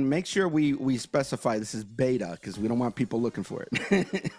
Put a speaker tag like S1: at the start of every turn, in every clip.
S1: make sure we specify this is beta because we don't want people looking for it.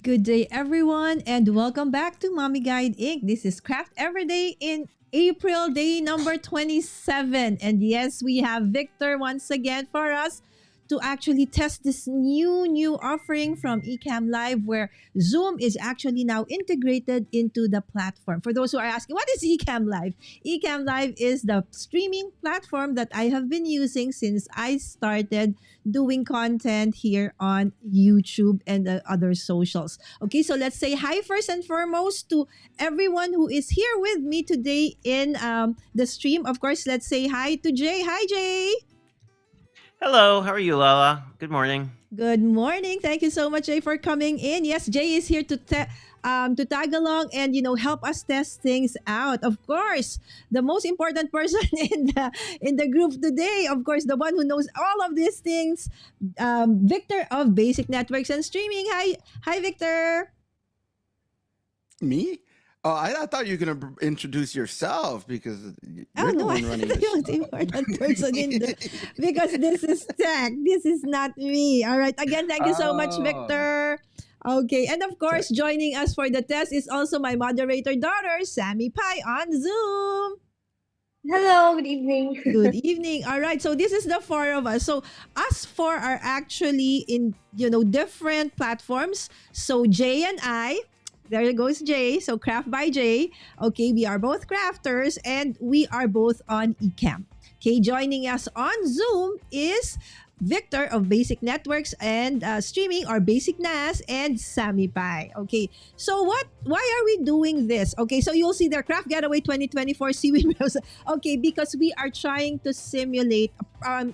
S2: Good day, everyone, and welcome back to Mommy Guide Inc. This is Craft Everyday in April, day number 27. And yes, we have Victor once again for us to actually test this new offering from Ecamm Live, where Zoom is actually now integrated into the platform. For those who are asking, what is Ecamm Live? Ecamm Live is the streaming platform that I have been using since I started doing content here on YouTube and the other socials. Okay, so let's say hi first and foremost to everyone who is here with me today in the stream. Of course, let's say hi to Jay. Hi, Jay.
S3: Hello, how are you, Lala? Good morning.
S2: Good morning. Thank you so much, Jay, for coming in. Yes, Jay is here to tag along and help us test things out. Of course, the most important person in the group today, of course, the one who knows all of these things, Victor of Basic Networks and Streaming. Hi, Victor.
S1: Me? Oh, I thought you were going to introduce yourself because
S2: Oh
S1: you're the
S2: no,
S1: one running the
S2: the most
S1: show.
S2: important person in the because this is tech. This is not me. All right. Again, thank you so much,
S1: Oh,
S2: Victor. Okay, and of
S1: tech.
S2: course, joining us for the test is also my moderator daughter, Sammy Pai, on Zoom.
S4: Hello, good evening.
S2: Good evening. All right, so this is the four of us. So us four are actually in different platforms. So Jay and I. There goes Jay. So Craft by Jay. Okay, we are both crafters and we are both on Ecamm. Okay, joining us on Zoom is Victor of Basic Networks and Streaming, or Basic NAS, and Sammy Pai. Okay, so why are we doing this? Okay, so you'll see their Craft Getaway 2024 Seaweed Meals. Okay, because we are trying to simulate, a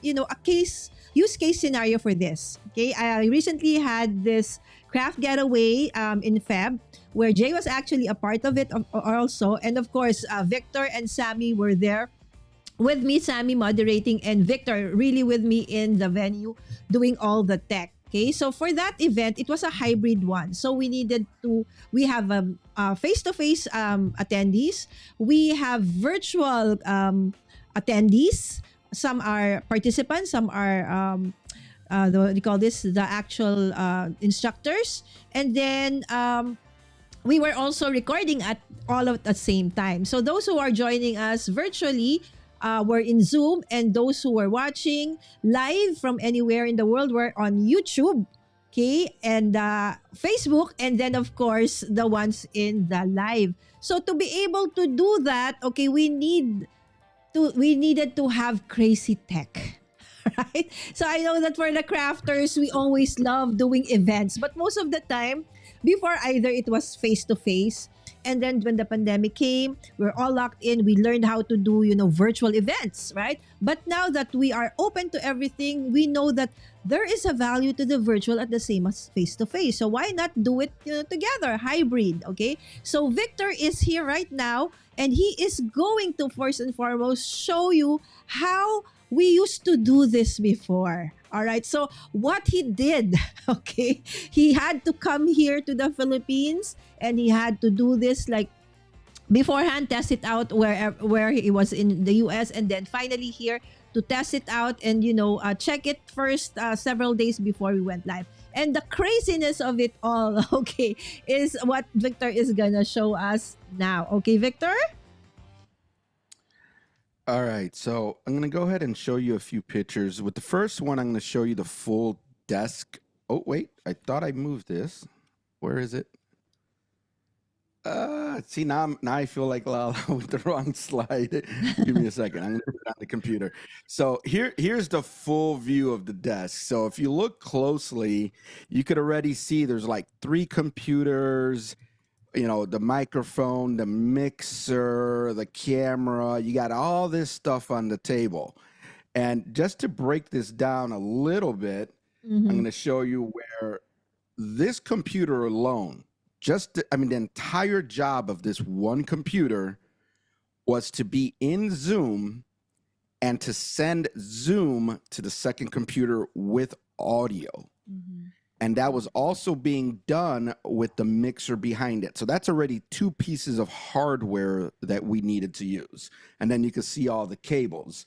S2: use case scenario for this. Okay, I recently had this Craft Getaway in Feb, where Jay was actually a part of it also. And of course, Victor and Sammy were there with me, Sammy moderating, and Victor really with me in the venue doing all the tech. Okay, so for that event, it was a hybrid one. So we have face-to-face attendees. We have virtual attendees. Some are participants, some are the what do you call this, the actual instructors, and then we were also recording at all at the same time. So those who are joining us virtually were in Zoom, and those who were watching live from anywhere in the world were on YouTube, okay, and Facebook, and then of course the ones in the live. So to be able to do that, okay, we needed to have crazy tech. Right? So I know that for the crafters, we always love doing events, but most of the time, before either it was face to face, and then when the pandemic came, we're all locked in. We learned how to do, virtual events, right? But now that we are open to everything, we know that there is a value to the virtual at the same as face to face. So why not do it, together, hybrid, okay? So Victor is here right now, and he is going to first and foremost show you how we used to do this before. All right. So what he did, okay, he had to come here to the Philippines, and he had to do this like beforehand, test it out where he was in the US, and then finally here to test it out and check it first several days before we went live. And the craziness of it all, okay, is what Victor is gonna show us now. Okay, Victor?
S1: All right, so I'm going to go ahead and show you a few pictures. With the first one, I'm going to show you the full desk. Oh, wait, I thought I moved this. Where is it? See, now I feel like Lala with the wrong slide. Give me a second. I'm going to put it on the computer. So here's the full view of the desk. So if you look closely, you could already see there's like 3 computers, the microphone, the mixer, the camera. You got all this stuff on the table. And just to break this down a little bit, I'm going to show you where this computer alone, the entire job of this one computer was to be in Zoom and to send Zoom to the second computer with audio. And that was also being done with the mixer behind it. So that's already 2 pieces of hardware that we needed to use. And then you can see all the cables.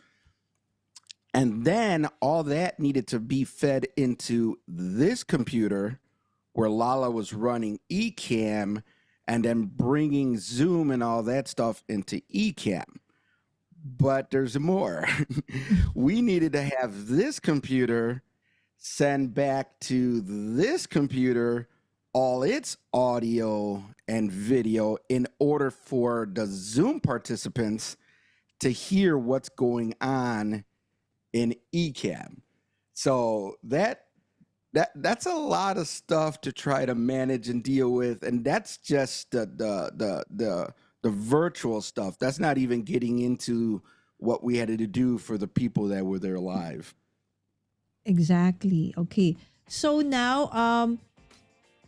S1: And then all that needed to be fed into this computer where Lala was running Ecamm and then bringing Zoom and all that stuff into Ecamm. But there's more. We needed to have this computer send back to this computer all its audio and video in order for the Zoom participants to hear what's going on in Ecamm. So that's a lot of stuff to try to manage and deal with, and that's just the virtual stuff. That's not even getting into what we had to do for the people that were there live.
S2: Exactly. Okay. So now,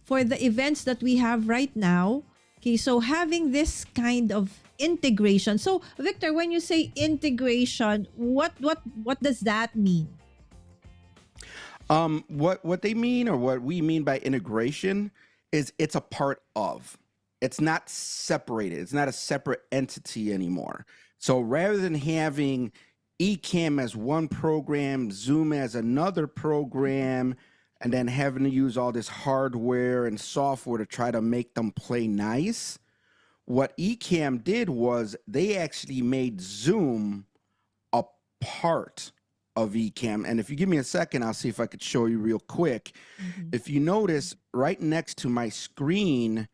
S2: for the events that we have right now, okay, so having this kind of integration. So, Victor, when you say integration, what does that mean?
S1: What they mean, or what we mean by integration, is it's a part of. It's not separated. It's not a separate entity anymore. So rather than having Ecamm as one program, Zoom as another program, and then having to use all this hardware and software to try to make them play nice, what Ecamm did was they actually made Zoom a part of Ecamm. And if you give me a second, I'll see if I could show you real quick. If you notice, right next to my screen,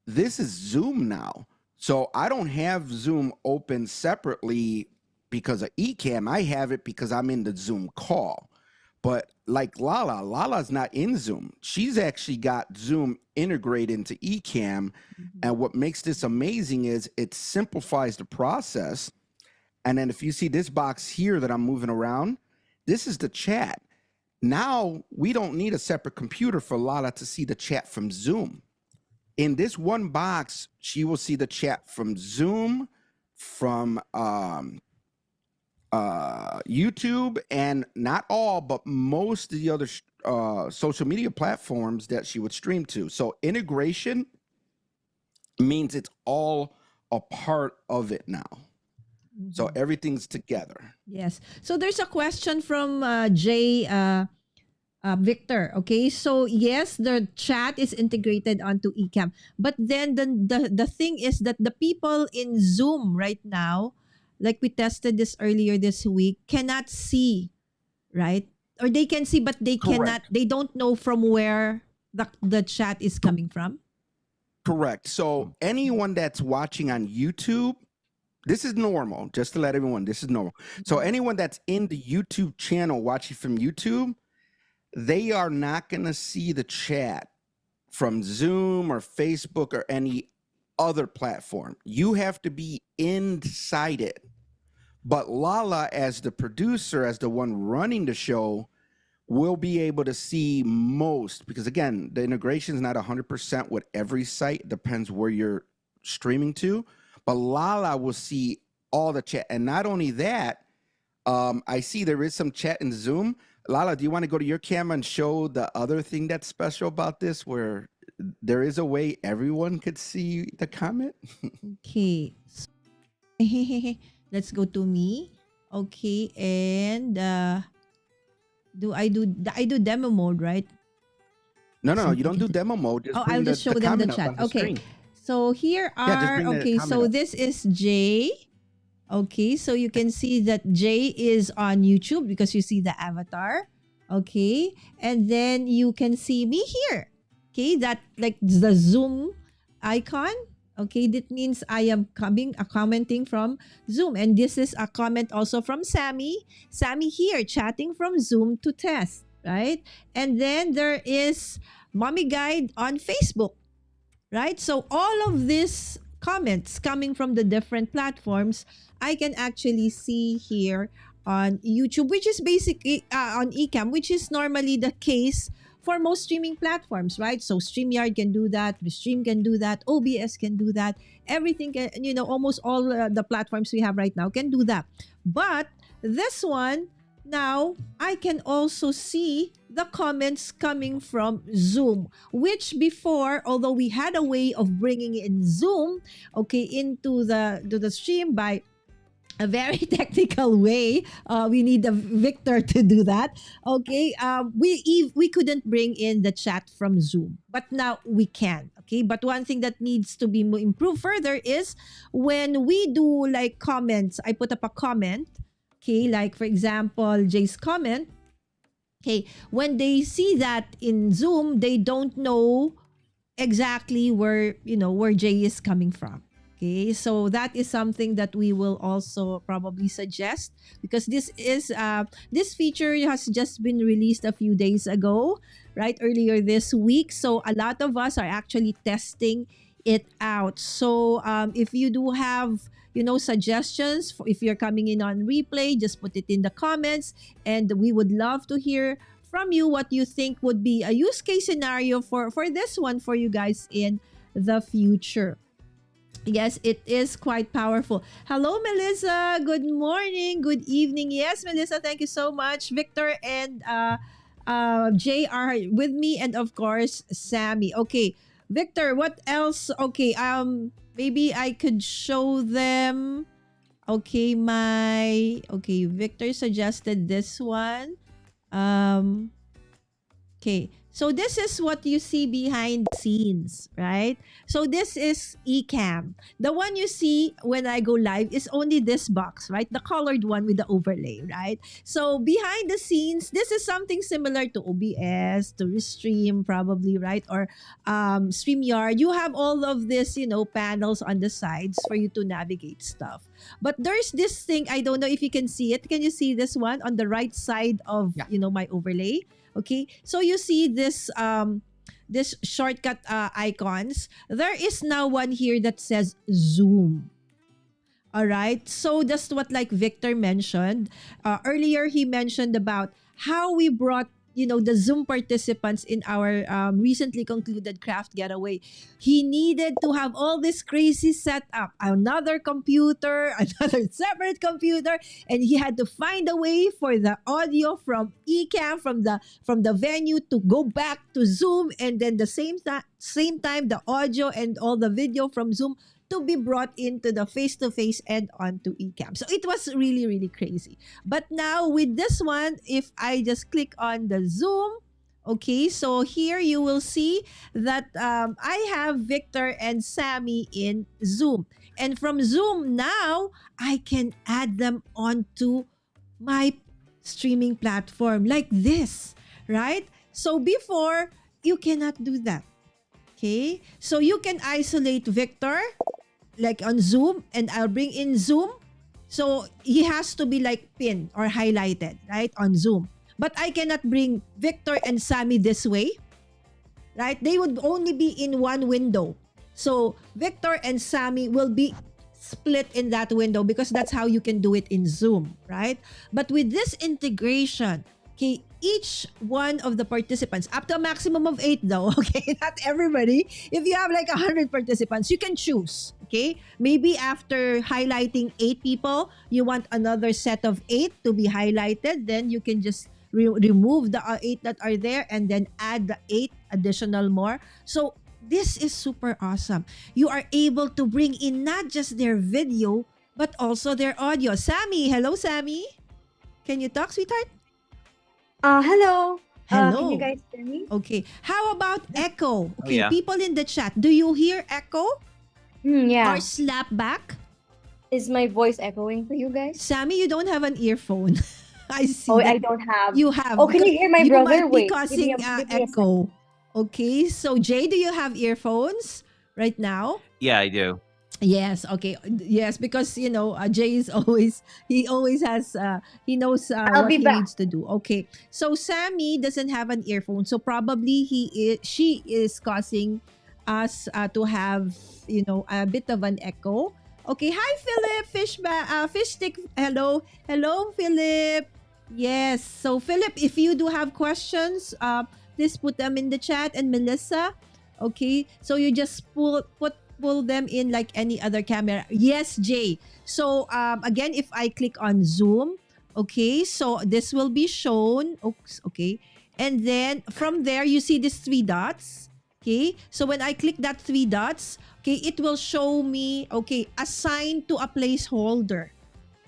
S1: this is Zoom now. So I don't have Zoom open separately because of Ecamm. I have it because I'm in the Zoom call. But like Lala's not in Zoom. She's actually got Zoom integrated into Ecamm. And what makes this amazing is it simplifies the process. And then if you see this box here that I'm moving around, this is the chat. Now we don't need a separate computer for Lala to see the chat from Zoom. In this one box, she will see the chat from Zoom, from YouTube, and not all, but most of the other social media platforms that she would stream to. So integration means it's all a part of it now. So
S2: Mhm.
S1: everything's together.
S2: Yes. So there's a question from Jay Victor. Okay. So yes, the chat is integrated onto Ecamm, but then the thing is that the people in Zoom right now, like we tested this earlier this week, cannot see, right? Or they can see, but they cannot.
S1: Correct.
S2: They don't know from where the chat is coming from.
S1: Correct. So anyone that's watching on YouTube, this is normal. Just to let everyone, this is normal. So
S2: Mhm.
S1: anyone that's in the YouTube channel watching from YouTube, they are not going to see the chat from Zoom or Facebook or any other platform. You have to be inside it. But Lala, as the producer, as the one running the show, will be able to see most because, again, the integration is not 100% with every site. It depends where you're streaming to. But Lala will see all the chat. And not only that, I see there is some chat in Zoom. Lala, do you want to go to your camera and show the other thing that's special about this, where there is a way everyone could see the comment?
S2: Okay. So, let's go to me. Okay, and I do demo mode, right?
S1: No.
S2: So
S1: You don't do demo mode. Just
S2: oh, I'll
S1: bring
S2: just show
S1: the
S2: them the
S1: comment up
S2: chat.
S1: on the
S2: Okay.
S1: screen.
S2: So here
S1: Yeah, just
S2: are
S1: bring the
S2: okay,
S1: comment
S2: so
S1: up.
S2: this is Jay. Okay, so you can see that Jay is on YouTube because you see the avatar. Okay, and then you can see me here. Okay, that like the Zoom icon. Okay, that means I am commenting from Zoom, and this is a comment also from Sammy. Sammy here chatting from Zoom to test, right? And then there is Mommy Guide on Facebook, right? So all of these comments coming from the different platforms, I can actually see here on YouTube, which is basically on Ecamm, which is normally the case for most streaming platforms, right? So StreamYard can do that, Stream can do that, OBS can do that, everything can, almost all the platforms we have right now can do that. But this one, now I can also see the comments coming from Zoom, which before, although we had a way of bringing in Zoom, okay, into the stream by a very technical way. We need the Victor to do that. Okay, we couldn't bring in the chat from Zoom, but now we can. Okay, but one thing that needs to be improved further is when we do like comments. I put up a comment. Okay, like for example, Jay's comment. Okay, when they see that in Zoom, they don't know exactly where Jay is coming from. Okay, so that is something that we will also probably suggest because this feature has just been released a few days ago, right, earlier this week. So a lot of us are actually testing it out. So if you do have suggestions for if you're coming in on replay, just put it in the comments, and we would love to hear from you what you think would be a use case scenario for this one for you guys in the future. Yes, it is quite powerful. Hello, Melissa. Good morning. Good evening. Yes, Melissa, thank you so much. Victor and Jay are with me, and of course, Sammy. Okay, Victor, what else? Okay, maybe I could show them. Okay, Victor suggested this one. Um, Okay. So this is what you see behind the scenes, right? So this is Ecamm. The one you see when I go live is only this box, right? The colored one with the overlay, right? So behind the scenes, this is something similar to OBS, to Restream probably, right? Or StreamYard. You have all of this, panels on the sides for you to navigate stuff. But there's this thing, I don't know if you can see it. Can you see this one on the right side of,
S1: Yeah.
S2: my overlay? Okay, so you see this shortcut icons. There is now one here that says Zoom. All right. So that's what like Victor mentioned. Earlier he mentioned about how we brought the Zoom participants in our recently concluded craft getaway. He needed to have all this crazy setup, another computer, another separate computer, and he had to find a way for the audio from Ecamm from the venue to go back to Zoom, and then the same time the audio and all the video from Zoom to be brought into the face-to-face and onto Ecamm. So it was really, really crazy. But now with this one, if I just click on the Zoom, okay, so here you will see that I have Victor and Sammy in Zoom. And from Zoom now, I can add them onto my streaming platform like this, right? So before, you cannot do that. Okay? So you can isolate Victor like on Zoom, and I'll bring in Zoom. So he has to be like pinned or highlighted, right? On Zoom. But I cannot bring Victor and Sammy this way, right? They would only be in one window. So Victor and Sammy will be split in that window because that's how you can do it in Zoom, right? But with this integration, okay, each one of the participants, up to a maximum of 8 though, okay, not everybody. If you have like 100 participants, you can choose, okay? Maybe after highlighting 8 people, you want another set of 8 to be highlighted, then you can just remove the 8 that are there and then add the 8 additional more. So this is super awesome. You are able to bring in not just their video, but also their audio. Sammy, hello, Sammy. Can you talk, sweetheart?
S4: Hello. Can you
S2: Hello.
S4: guys hear me?
S2: Okay. How about echo?
S3: Oh,
S2: Okay,
S3: yeah.
S2: people in the chat, do you hear echo
S4: Yeah.
S2: or slap back?
S4: Is my voice echoing for you guys?
S2: Sammy, you don't have an earphone. I see
S4: Oh,
S2: that
S4: I don't have.
S2: you have.
S4: Oh, can
S2: Because
S4: you hear my
S2: you
S4: brother?
S2: might be
S4: Wait,
S2: causing
S4: give me a second.
S2: echo. Okay, so Jay, do you have earphones right now?
S3: Yeah, I do.
S2: Yes, okay. Yes, because Jay is always he always has he knows
S4: I'll
S2: what
S4: be
S2: he
S4: back.
S2: needs to do. Okay. So Sammy doesn't have an earphone. So probably she is causing us to have, a bit of an echo. Okay. Hi Philip, fish stick. Hello. Hello Philip. Yes. So Philip, if you do have questions, please put them in the chat, and Melissa. Okay. So you just pull them in like any other camera. Yes, Jay. So again, if I click on Zoom, okay, so this will be shown. Oops, okay. And then from there, you see these 3 dots. Okay. So when I click that 3 dots, okay, it will show me, okay, assign to a placeholder.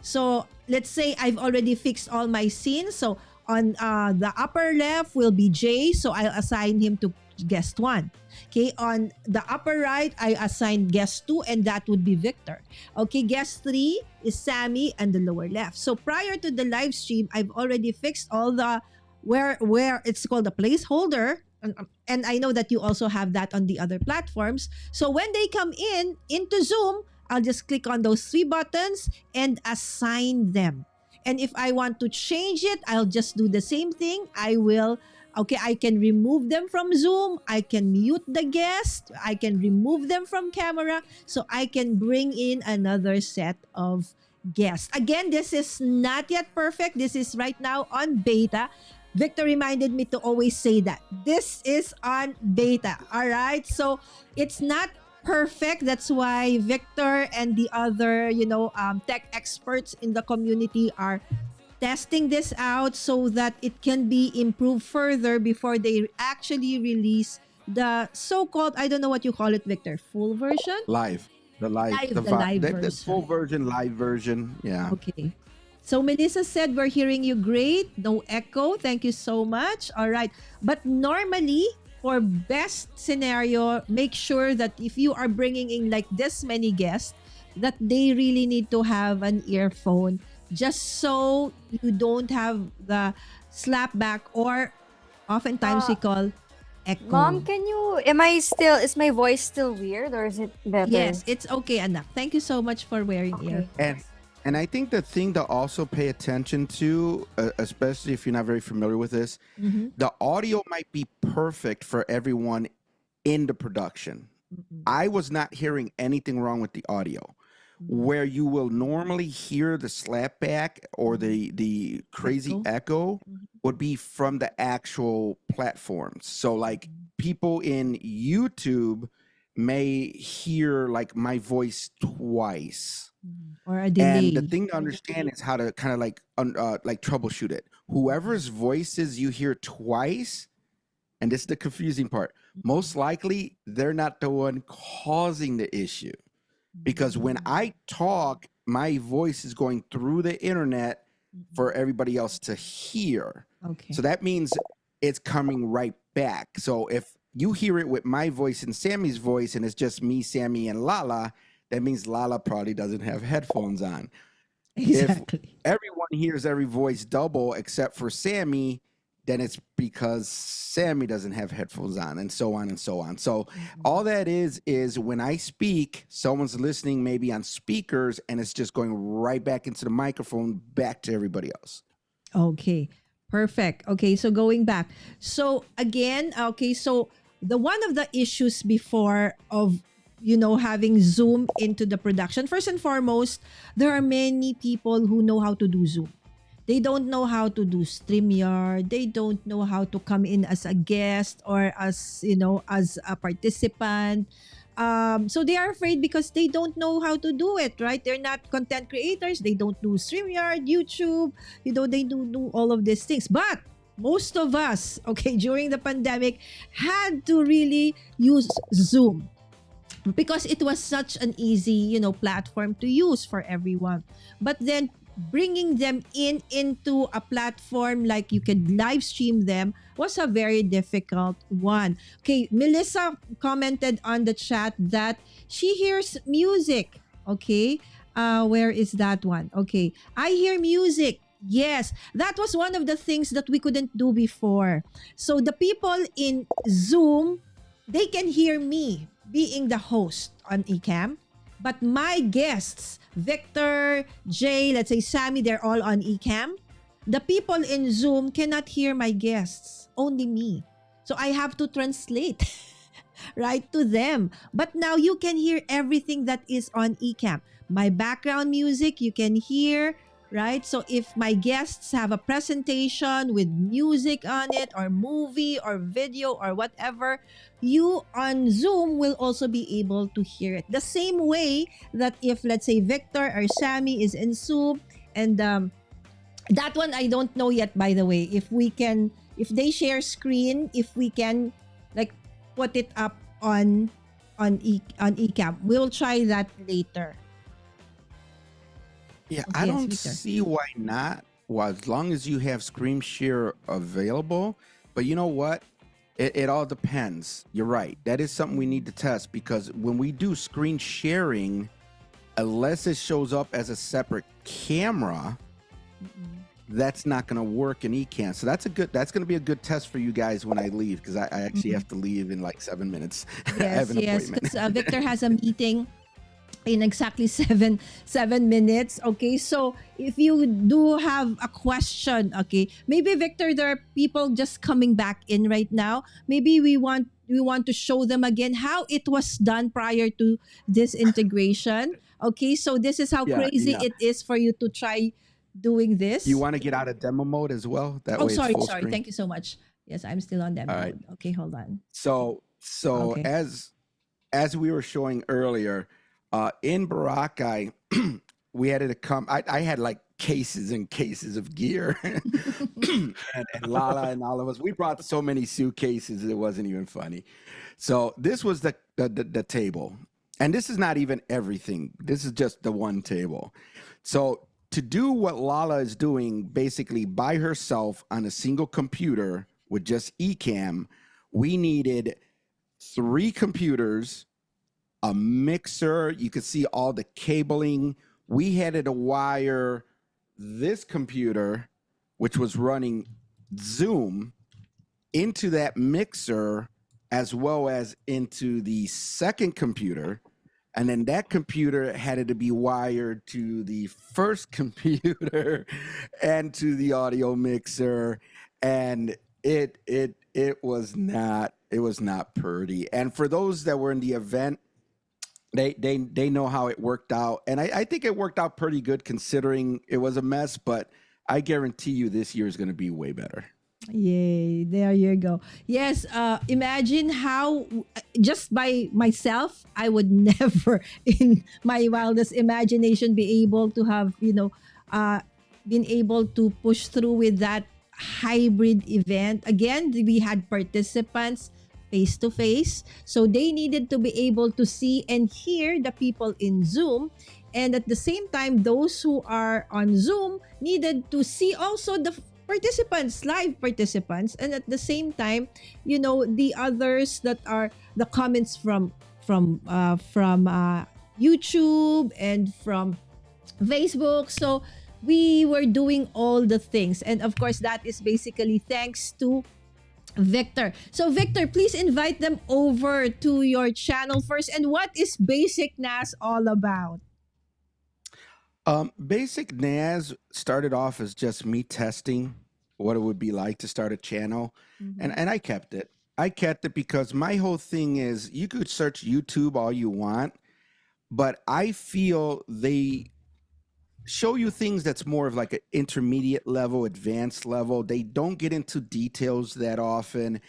S2: So let's say I've already fixed all my scenes. So on the upper left will be Jay. So I'll assign him to guest 1. Okay, on the upper right, I assigned guest 2, and that would be Victor. Okay, guest 3 is Sammy, and the lower left. So prior to the live stream, I've already fixed all the where it's called the placeholder. And I know that you also have that on the other platforms. So when they come into Zoom, I'll just click on those 3 buttons and assign them. And if I want to change it, I'll just do the same thing. I can remove them from Zoom. I can mute the guest. I can remove them from camera. So I can bring in another set of guests. Again, this is not yet perfect. This is right now on beta. Victor reminded me to always say that. This is on beta. All right. So it's not perfect. That's why Victor and the other, tech experts in the community are testing this out so that it can be improved further before they actually release the so-called, I don't know what you call it, Victor, full version?
S1: Live. The
S2: Live
S1: the full
S2: version.
S1: version, live version. Yeah.
S2: Okay. So Melissa said, we're hearing you great. No echo. Thank you so much. All right. But normally, for best scenario, make sure that if you are bringing in like this many guests, that they really need to have an earphone just so you don't have the slapback, or oftentimes we call echo.
S4: Mom, is my voice still weird or is it better?
S2: Yes, it's okay, anak. Thank you so much for wearing
S4: Okay.
S1: And I think the thing to also pay attention to, especially if you're not very familiar with this,
S2: Mhm.
S1: the audio might be perfect for everyone in the production.
S2: Mhm.
S1: I was not hearing anything wrong with the audio. Where you will normally hear the slapback or the crazy echo
S2: Mhm.
S1: would be from the actual platforms. So like people in YouTube may hear like my voice twice.
S2: Or a
S1: And
S2: delay.
S1: the thing to understand is how to kind of like troubleshoot it. Whoever's voices you hear twice, and this is the confusing part, most likely they're not the one causing the issue. because when I talk, my voice is going through the internet for everybody else to hear.
S2: Okay.
S1: So that means it's coming right back. So if you hear it with my voice and Sammy's voice and it's just me, Sammy, and Lala, that means Lala probably doesn't have headphones on.
S2: Exactly.
S1: If everyone hears every voice double except for Sammy, then it's because Sammy doesn't have headphones on, and so on and so on. So all that is when I speak, someone's listening maybe on speakers, and it's just going right back into the microphone, back to everybody else.
S2: Okay, perfect. Okay, so going back. So again, okay, so the one of the issues before of having Zoom into the production, first and foremost, there are many people who know how to do Zoom. They don't know how to do StreamYard. They don't know how to come in as a guest or as a participant. So they are afraid because they don't know how to do it, right? They're not content creators. They don't do StreamYard, YouTube. They do all of these things. But most of us, okay, during the pandemic, had to really use Zoom because it was such an easy, platform to use for everyone. But then bringing them into a platform like you could live stream them was a very difficult one. Okay, Melissa commented on the chat that she hears music. Okay, where is that one? Okay, I hear music. Yes, that was one of the things that we couldn't do before. So the people in Zoom, they can hear me being the host on Ecamm, but my guests, Victor, Jay, let's say Sammy, they're all on Ecamm. The people in Zoom cannot hear my guests, only me. So I have to translate right to them. But now you can hear everything that is on Ecamm. My background music, you can hear, right? So if my guests have a presentation with music on it or movie or video or whatever, you on Zoom will also be able to hear it. The same way that if, let's say, Victor or Sammy is in Zoom, and that one I don't know yet, by the way, if they share screen, if we can like put it up on Ecamm. We'll try that later.
S1: Yeah,
S2: Okay,
S1: I
S2: yes,
S1: don't
S2: Victor.
S1: see why not. Well, as long as you have Screen Share available. But you know what? It all depends. You're right. That is something we need to test because when we do screen sharing, unless it shows up as a separate camera, that's not going to work in Ecamm. So that's going to be a good test for you guys when I leave because I actually have to leave in like 7 minutes. I have an appointment.
S2: Because Victor has a meeting in exactly seven minutes. Okay, so if you do have a question, okay, maybe Victor, there are people just coming back in right now. Maybe we want to show them again how it was done prior to this integration. Okay, so this is how crazy
S1: Yeah.
S2: it is for you to try doing this.
S1: You want to get out of demo mode as well? That
S2: Oh,
S1: way
S2: sorry,
S1: it's full
S2: sorry.
S1: screen.
S2: Thank you so much. Yes, I'm still on demo
S1: All right.
S2: mode. Okay, hold on.
S1: So
S2: Okay.
S1: as we were showing earlier, in Boracay, we had to come. I had like cases and cases of gear, and Lala and all of us. We brought so many suitcases it wasn't even funny. So this was the table, and this is not even everything. This is just the one table. So to do what Lala is doing, basically by herself on a single computer with just Ecamm, we needed 3 computers, a mixer. You could see all the cabling. We had to wire this computer, which was running Zoom, into that mixer as well as into the second computer. And then that computer had to be wired to the first computer and to the audio mixer. And it was not pretty. And for those that were in the event, they know how it worked out, and I think it worked out pretty good considering it was a mess. But I guarantee you, this year is going to be way better.
S2: Yay, there you go. Yes, imagine how just by myself, I would never in my wildest imagination be able to have, been able to push through with that hybrid event. Again, we had participants face to face. So they needed to be able to see and hear the people in Zoom. And at the same time, those who are on Zoom needed to see also the participants, live participants. And at the same time, the others that are the comments from YouTube and from Facebook. So we were doing all the things. And of course, that is basically thanks to Victor. So Victor, please invite them over to your channel first. And what is Basic NAS all about?
S1: Basic NAS started off as just me testing what it would be like to start a channel,
S2: Mhm.
S1: and I kept it. I kept it because my whole thing is you could search YouTube all you want, but I feel they show you things that's more of like an intermediate level, advanced level. They don't get into details that often.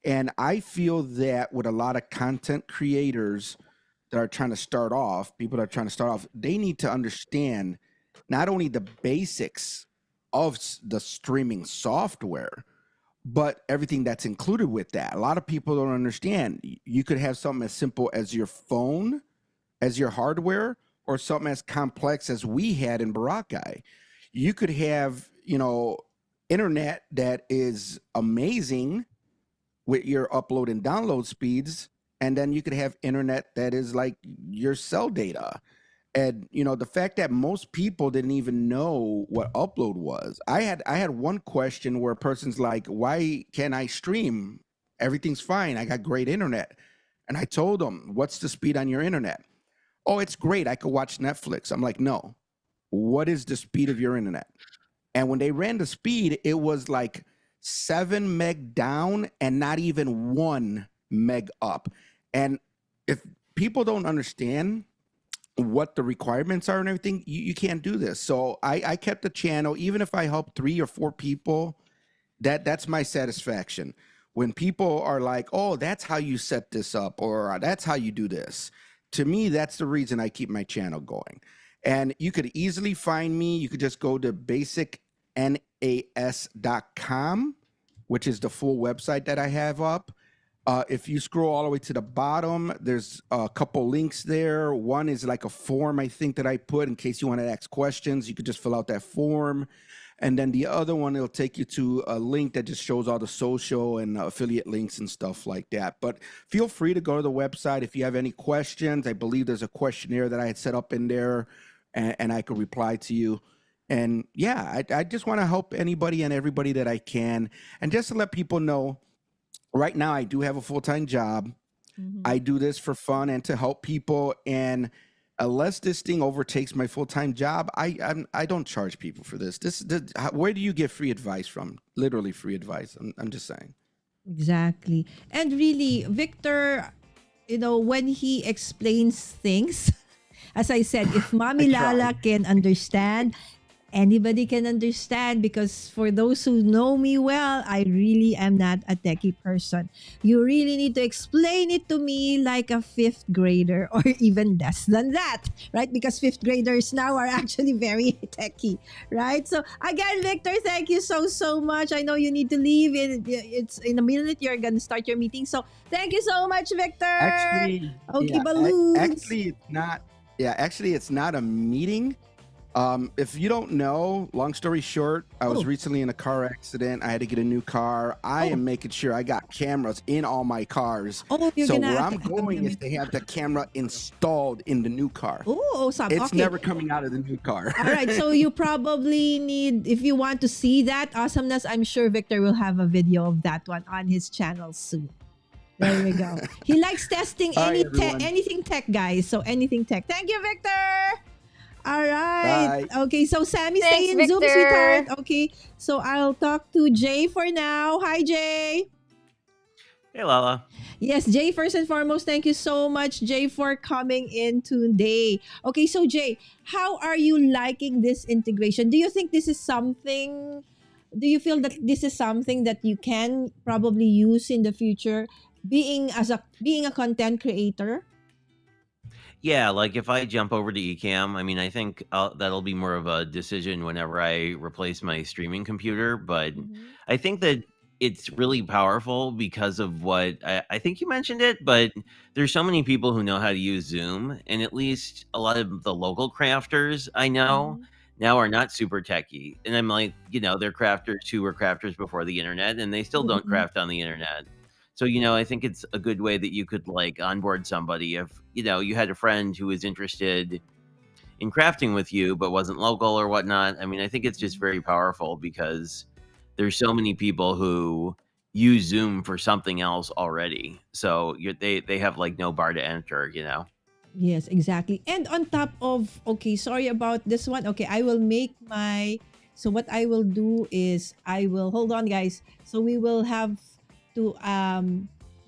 S1: And I feel that with a lot of content creators that are trying to start off, people that are trying to start off, they need to understand not only the basics of the streaming software, but everything that's included with that. A lot of people don't understand. You could have something as simple as your phone as your hardware, or something as complex as we had in Boracay. You could have, internet that is amazing with your upload and download speeds, and then you could have internet that is like your cell data. And the fact that most people didn't even know what upload was. I had one question where a person's like, "Why can't I stream? Everything's fine. I got great internet." And I told them, "What's the speed on your internet?" "Oh, it's great. I could watch Netflix." I'm like, "No. What is the speed of your internet?" And when they ran the speed, it was like 7 meg down and not even 1 meg up. And if people don't understand what the requirements are and everything, you can't do this. So I kept the channel, even if I helped 3 or 4 people, that's my satisfaction. When people are like, "Oh, that's how you set this up," or "That's how you do this," to me, that's the reason I keep my channel going. And you could easily find me. You could just go to basicnas.com, which is the full website that I have up. If you scroll all the way to the bottom, there's a couple links there. One is like a form, I think, that I put in case you want to ask questions. You could just fill out that form. And then the other one, it'll take you to a link that just shows all the social and affiliate links and stuff like that. But feel free to go to the website if you have any questions. I believe there's a questionnaire that I had set up in there, and I could reply to you. And yeah, I just want to help anybody and everybody that I can. And just to let people know, right now I do have a full-time job.
S2: Mhm.
S1: I do this for fun and to help people. And unless this thing overtakes my full-time job, I don't charge people for this. Where do you get free advice from? Literally free advice. I'm just saying.
S2: Exactly. And really, Victor, when he explains things, as I said, if
S1: I
S2: Mommy
S1: try.
S2: Lala can understand, anybody can understand, because for those who know me well, I really am not a techie person. You really need to explain it to me like a fifth grader or even less than that, right? Because fifth graders now are actually very techie, right? So again, Victor, thank you so much. I know you need to leave. It's in a minute you're gonna start your meeting. So thank you so much, Victor.
S1: Actually,
S2: Okay,
S1: yeah,
S2: balloons.
S1: actually it's not. Yeah, actually it's not a meeting. If you don't know, long story short, I was
S2: Oh,
S1: recently in a car accident. I had to get a new car. I
S2: oh,
S1: am making sure I got cameras in all my cars.
S2: oh, you're
S1: So
S2: gonna
S1: where
S2: have
S1: I'm
S2: to have
S1: going
S2: them.
S1: is to have the camera installed in the new car.
S2: Oh, awesome.
S1: It's
S2: Okay.
S1: never coming out of the new car.
S2: All right. So you probably need, if you want to see that awesomeness, I'm sure Victor will have a video of that one on his channel soon. There you go. He likes testing
S1: All right, everyone.
S2: anything tech, guys. So anything tech. Thank you, Victor. All right.
S1: Bye.
S2: Okay. So Sammy, stay
S4: Thanks,
S2: in Zoom, sweetheart.
S4: Victor.
S2: Okay. So I'll talk to Jay for now. Hi, Jay.
S3: Hey, Lala.
S2: Yes, Jay, first and foremost, thank you so much, Jay, for coming in today. Okay, so Jay, how are you liking this integration? Do you feel that this is something that you can probably use in the future, being a content creator?
S3: Yeah, like if I jump over to Ecamm, I mean, I think that'll be more of a decision whenever I replace my streaming computer. But
S2: Mhm.
S3: I think that it's really powerful because of what I think you mentioned it, but there's so many people who know how to use Zoom, and at least a lot of the local crafters I know
S2: Mhm.
S3: now are not super techy. And I'm like, they're crafters who were crafters before the internet, and they still don't
S2: Mhm.
S3: craft on the internet. So, I think it's a good way that you could like onboard somebody if, you had a friend who was interested in crafting with you but wasn't local or whatnot. I mean, I think it's just very powerful because there's so many people who use Zoom for something else already. So they have like no bar to enter.
S2: Yes, exactly. And on top of, okay, sorry about this one. Okay, I will make my, so what I will do is I will, hold on guys. So we will have to,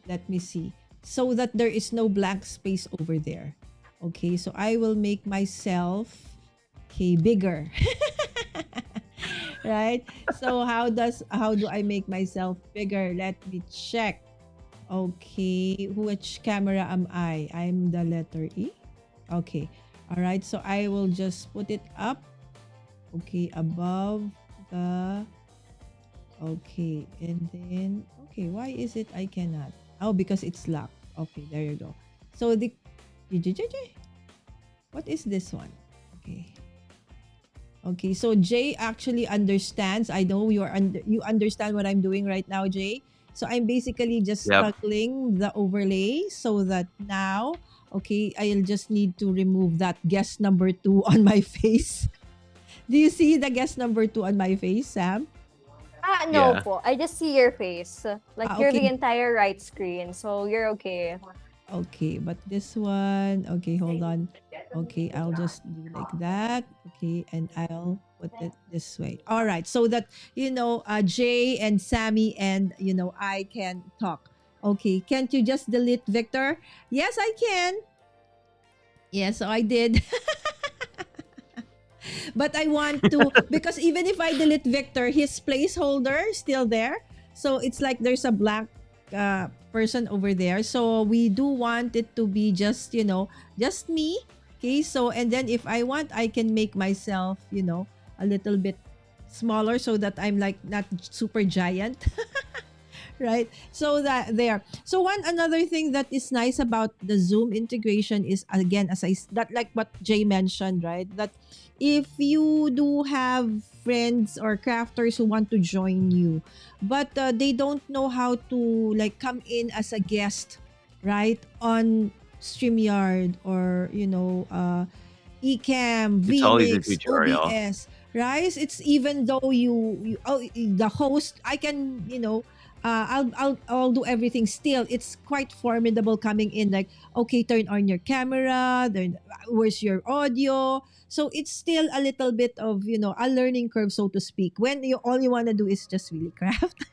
S2: let me see, so that there is no blank space over there. Okay, so I will make myself, okay, bigger. Right? So how do I make myself bigger? Let me check. Okay, which camera am I? I'm the letter E. Okay. All right. So I will just put it up. Okay, above the. Okay, and then okay. Why is it I cannot? Oh, because it's locked. Okay, there you go. So the. What is this one? Okay. Okay, so Jay actually understands. I know you understand what I'm doing right now, Jay. So I'm basically just
S3: Yep.
S2: toggling the overlay so that now, okay, I'll just need to remove that guest number two on my face. Do you see the guest number two on my face, Sam?
S4: No
S3: Yeah.
S4: po. I just see your face. Like you're
S2: Okay.
S4: the entire right screen, so you're okay.
S2: Okay, but this one, okay, hold on. Okay, I'll just do like that. Okay, and I'll put it this way. All right, so that Jay and Sammy and I can talk. Okay, can't you just delete Victor? Yes, I can. Yes, so I did. But I want to, because even if I delete Victor, his placeholder is still there. So it's like there's a blank person over there. So we do want it to be just, just me. Okay. So, and then if I want, I can make myself, a little bit smaller so that I'm like not super giant. Right, so that there, so one another thing that is nice about the Zoom integration is, again, that like what Jay mentioned, right, that if you do have friends or crafters who want to join you, but they don't know how to like come in as a guest, right, on StreamYard or Ecamm,
S3: It's always a
S2: vMix,
S3: tutorial.
S2: OBS, right? It's even though the host, I can, I'll do everything. Still, it's quite formidable coming in. Like, okay, turn on your camera. Then, where's your audio? So it's still a little bit of a learning curve, so to speak. When you all you want to do is just really craft,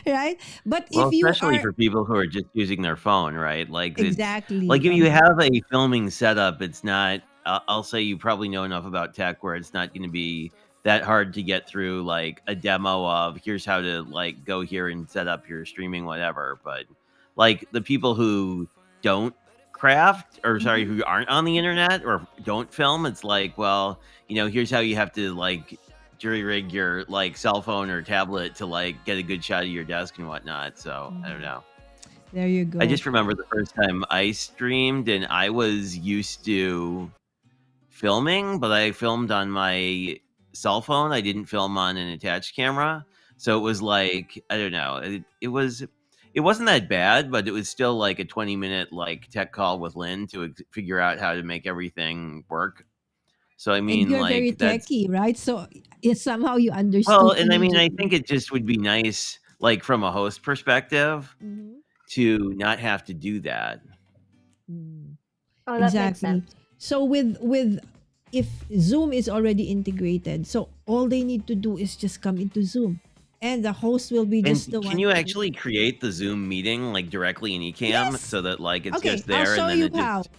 S2: right? But
S3: Well,
S2: if you
S3: especially
S2: are
S3: for people who are just using their phone, right? Like it's like
S2: exactly,
S3: if you have a filming setup, it's not. I'll say you probably know enough about tech where it's not going to be that hard to get through like a demo of here's how to like go here and set up your streaming whatever. But like the people who don't craft or sorry
S2: Mhm.
S3: who aren't on the internet or don't film, it's like well here's how you have to like jury rig your like cell phone or tablet to like get a good shot of your desk and whatnot. So I don't
S2: Mhm.
S3: know.
S2: There you
S3: I
S2: go.
S3: just remember the first time I streamed and I was used to filming, but I filmed on my cell phone. I didn't film on an attached camera. So it was like, I don't know. It wasn't that bad, but it was still like a 20-minute like tech call with Lynn to figure out how to make everything work. So I
S2: And
S3: mean
S2: you're very
S3: like that's
S2: techy, right? So it's somehow you
S3: well,
S2: understood
S3: and I mean I
S2: immediately.
S3: think it just would be nice like from a host perspective
S2: Mhm.
S3: to not have to do that.
S2: Mm.
S4: Oh, that makes
S2: Exactly.
S4: sense.
S2: So with if Zoom is already integrated, so all they need to do is just come into Zoom, and the host will be
S3: And
S2: just the
S3: can
S2: one
S3: you
S2: to do.
S3: actually create the Zoom meeting like directly in Ecamm
S2: Yes.
S3: so that like it's
S2: Okay,
S3: just
S2: I'll
S3: there
S2: show
S3: and then
S2: you
S3: it
S2: how.
S3: just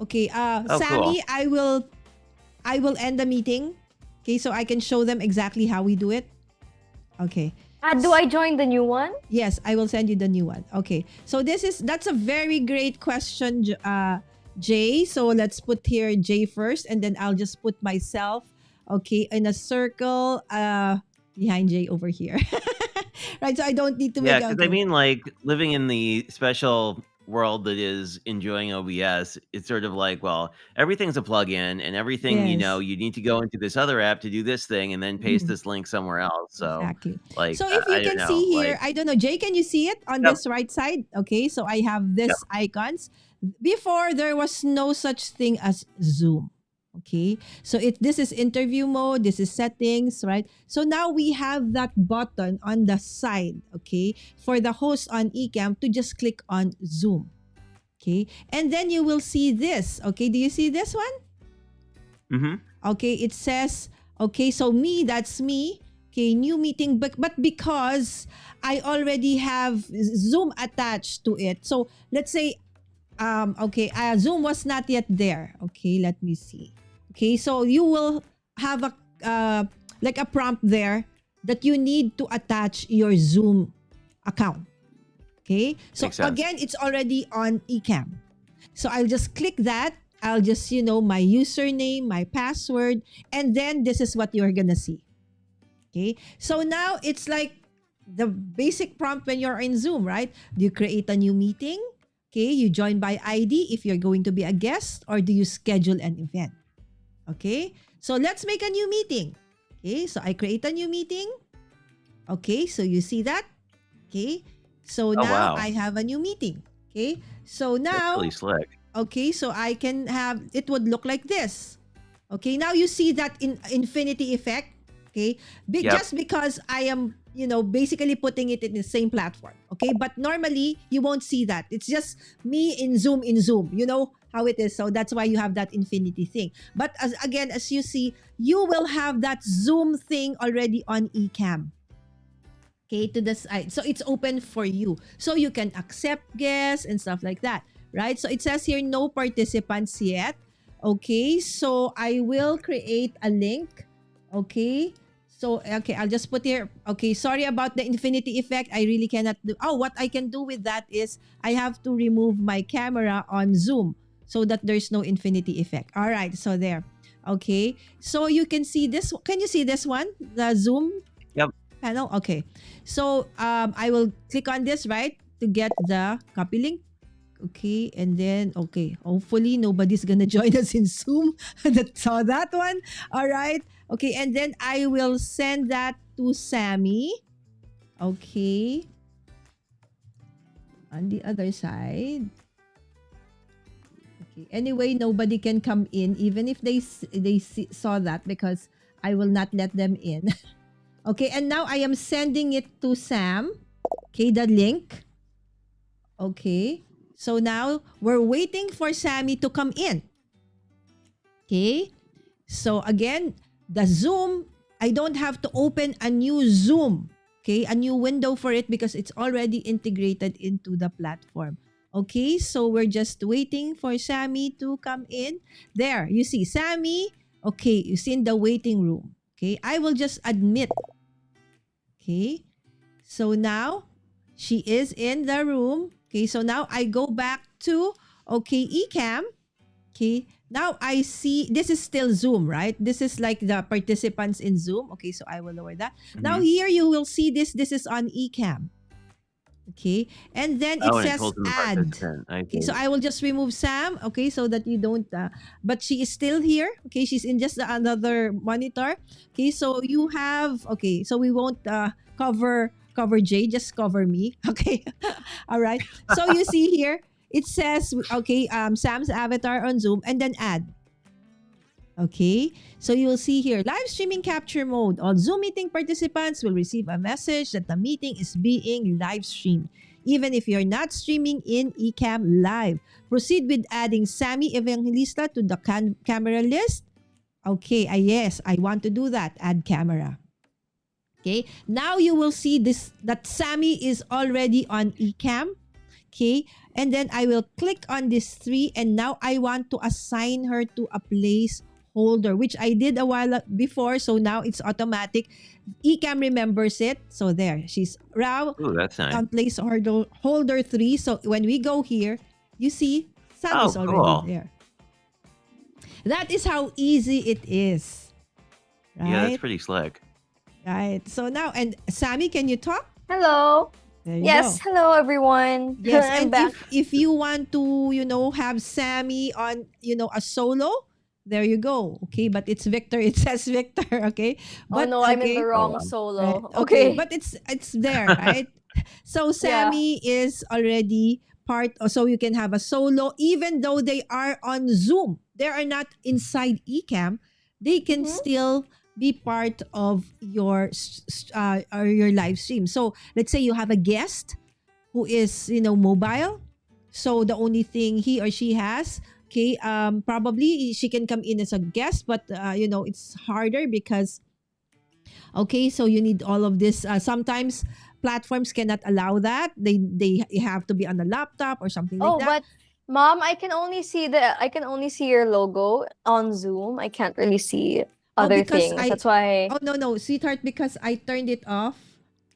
S2: Okay,
S3: oh cool.
S2: Sammy, I will end the meeting. Okay, so I can show them exactly how we do it. Okay.
S4: Do I join the new one?
S2: Yes, I will send you the new one. Okay. So that's a very great question, Jay. So let's put here Jay first, and then I'll just put myself, okay, in a circle behind Jay over here. right? So I don't need to
S3: Yeah,
S2: make
S3: because I
S2: okay.
S3: mean, like living in the special world that is enjoying OBS, it's sort of like, well, everything's a plugin, and everything
S2: Yes.
S3: you need to go into this other app to do this thing, and then paste
S2: Mhm.
S3: this link somewhere else. So,
S2: Exactly.
S3: like,
S2: So if you
S3: I don't
S2: can see
S3: know,
S2: here,
S3: like,
S2: I don't know, Jay, can you see it on
S3: yep,
S2: this right side? Okay, so I have
S3: yep,
S2: this icons. Before there was no such thing as Zoom. Okay, so this is interview mode, this is settings, right? So now we have that button on the side, okay, for the host on Ecamm to just click on Zoom. Okay, and then you will see this. Okay, do you see this one?
S3: mm-hmm,
S2: Okay, it says, okay, so me, that's me. Okay, new meeting, but because I already have Zoom attached to it. So let's say, okay, Zoom was not yet there. Okay, let me see. Okay, so you will have a like a prompt there that you need to attach your Zoom account. Okay, so
S3: makes sense.
S2: again, it's already on Ecamm. So I'll just click that. I'll just, my username, my password, and then this is what you're gonna see. Okay. So now it's like the basic prompt when you're in Zoom, right? Do you create a new meeting? Okay. You join by ID if you're going to be a guest, or do you schedule an event? Okay. So let's make a new meeting. Okay. So I create a new meeting. Okay. So you see that? Okay. So
S3: Oh
S2: now
S3: wow,
S2: I have a new meeting. Okay. So
S3: that's really
S2: now,
S3: slick.
S2: okay, so I can have it would look like this. Okay, now you see that in infinity effect. Okay,
S3: Yep.
S2: just because I am, basically putting it in the same platform. Okay, but normally you won't see that. It's just me in Zoom in Zoom. You know how it is. So that's why you have that infinity thing. But as you see, you will have that Zoom thing already on Ecamm. Okay, to the side. So it's open for you. So you can accept guests and stuff like that, right? So it says here no participants yet. Okay, so I will create a link. Okay. So okay, I'll just put here. Okay, sorry about the infinity effect. I really cannot do. Oh, what I can do with that is I have to remove my camera on Zoom so that there's no infinity effect. All right, so there. Okay. So you can see this. Can you see this one? The Zoom
S3: Yep.
S2: panel. Okay. So I will click on this, right, to get the copy link. Okay, and then okay, hopefully nobody's gonna join us in Zoom that saw that one. All right. Okay, and then I will send that to Sammy. Okay, on the other side. Okay. Anyway, nobody can come in even if saw that because I will not let them in. Okay, and now I am sending it to Sam. Okay, the link. Okay. So now we're waiting for Sammy to come in. Okay. So again, the Zoom, I don't have to open a new Zoom. Okay, a new window for it because it's already integrated into the platform. Okay, so we're just waiting for Sammy to come in. There, you see Sammy. Okay, you see in the waiting room. Okay, I will just admit. Okay, so now she is in the room. Okay, so now I go back to Ecamm. Okay, now I see this is still Zoom, right? This is like the participants in Zoom. Okay, so I will lower that. Now
S3: Mm-hmm.
S2: here you will see this. This is on Ecamm. Okay, and then it
S3: Oh, and it
S2: says
S3: pulls in the
S2: add.
S3: participant. I
S2: Okay, so
S3: see.
S2: I will just remove Sam. Okay, so that you don't. But she is still here. Okay, she's in just another monitor. Okay, so you have. Okay, so we won't cover Jay. Just cover me. Okay, all right. So you see here, it says okay. Sam's avatar on Zoom, and then add. Okay, so you will see here live streaming capture mode. All Zoom meeting participants will receive a message that the meeting is being live streamed, even if you're not streaming in Ecamm Live. Proceed with adding Sammy Evangelista to the camera list. Okay, yes, I want to do that. Add camera. Okay, now you will see this that Sammy is already on Ecamm. Okay, and then I will click on this three, and now I want to assign her to a place holder, which I did a while before. So now it's automatic. Ecamm remembers it. So there, she's now
S3: Ooh, that's nice.
S2: on place holder 3. So when we go here, you see Sam
S3: Oh,
S2: is already
S3: cool.
S2: there. That is how easy it is.
S3: Yeah, that's
S2: Right?
S3: pretty slick.
S2: Right. So now, and Sammy, can you talk?
S4: Hello.
S2: There you
S4: Yes,
S2: go.
S4: hello everyone.
S2: Yes,
S4: I'm
S2: and
S4: back.
S2: if you want to, have Sammy on, a solo, there you go. Okay, but it's Victor. It says Victor. Okay,
S4: Oh
S2: but
S4: no, I'm in the
S2: okay,
S3: Oh,
S4: wrong
S3: wow.
S2: right.
S4: solo.
S2: Okay,
S4: Okay.
S2: but it's there, right? So
S4: Yeah.
S2: Sammy is already part. So you can have a solo, even though they are on Zoom. They are not inside Ecamm. They can
S4: Mm-hmm.
S2: still be part of your or your live stream. So let's say you have a guest who is mobile, so the only thing he or she has, okay, probably she can come in as a guest, but it's harder because, okay, so you need all of this. Sometimes platforms cannot allow that. They have to be on a laptop or something like
S4: Oh,
S2: that.
S4: but mom, I can only see your logo on Zoom. I can't really see
S2: Oh,
S4: other
S2: because
S4: things.
S2: I
S4: That's why.
S2: oh, no, sweetheart, because I turned it off,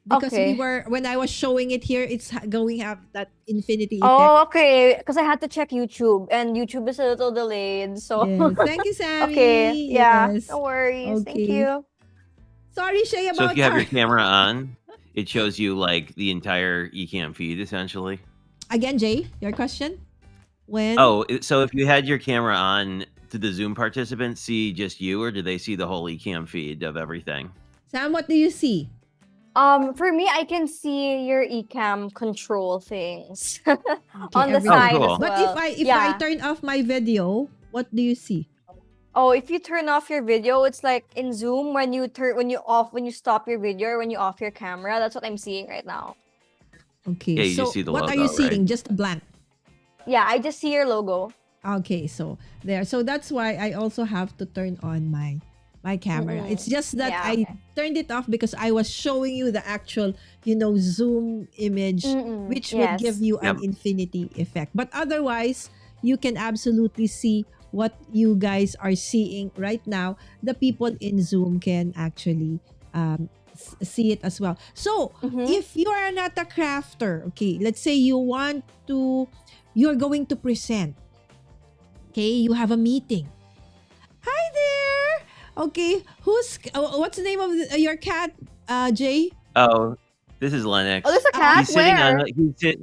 S2: because
S4: Okay.
S2: when I was showing it here, it's going to have that infinity effect.
S4: Oh, okay. Because I had to check YouTube, and YouTube is a little delayed. So,
S2: Yes, thank you,
S4: okay.
S2: Sammy.
S4: Yeah.
S2: Yes.
S4: No worries. Thank
S2: Okay.
S4: you.
S2: Sorry, Shay,
S3: So if
S2: about
S3: you have
S2: our
S3: your camera on, it shows you like the entire Ecamm feed essentially.
S2: again, Jay, your question. When
S3: Oh, so if you had your camera on, did the Zoom participants see just you, or did they see the whole Ecamm feed of everything?
S2: Sam, what do you see?
S4: For me, I can see your Ecamm control things
S2: Okay,
S4: on the
S3: Oh,
S2: everything.
S4: side as
S3: cool.
S2: But
S4: well.
S2: if I
S4: Yeah.
S2: turn off my video, what do you see?
S4: Oh, if you turn off your video, it's like in Zoom when you stop your video or when you off your camera. That's what I'm seeing right now.
S2: Okay,
S3: Yeah, you just
S2: so
S3: see the
S2: what are you
S3: logo, right?
S2: seeing? Just a blank.
S4: Yeah, I just see your logo.
S2: Okay, so there. So that's why I also have to turn on my camera. It's
S4: Mm-mm.
S2: just that
S4: Yeah.
S2: I
S4: Okay.
S2: turned it off because I was showing you the actual, Zoom image,
S4: Mm-mm.
S2: which would give
S4: Yes.
S2: you an
S3: Yep.
S2: infinity effect. But otherwise, you can absolutely see what you guys are seeing right now. The people in Zoom can actually see it as well. So,
S4: Mm-hmm.
S2: if you are not a crafter, okay, let's say you're going to present. Okay, you have a meeting. Hi there. Okay, what's the name of your cat, Jay?
S3: Oh, this is
S4: Oh, there's
S3: Lennox.
S4: a cat.
S3: He's
S2: Okay.
S3: sitting on
S4: Where?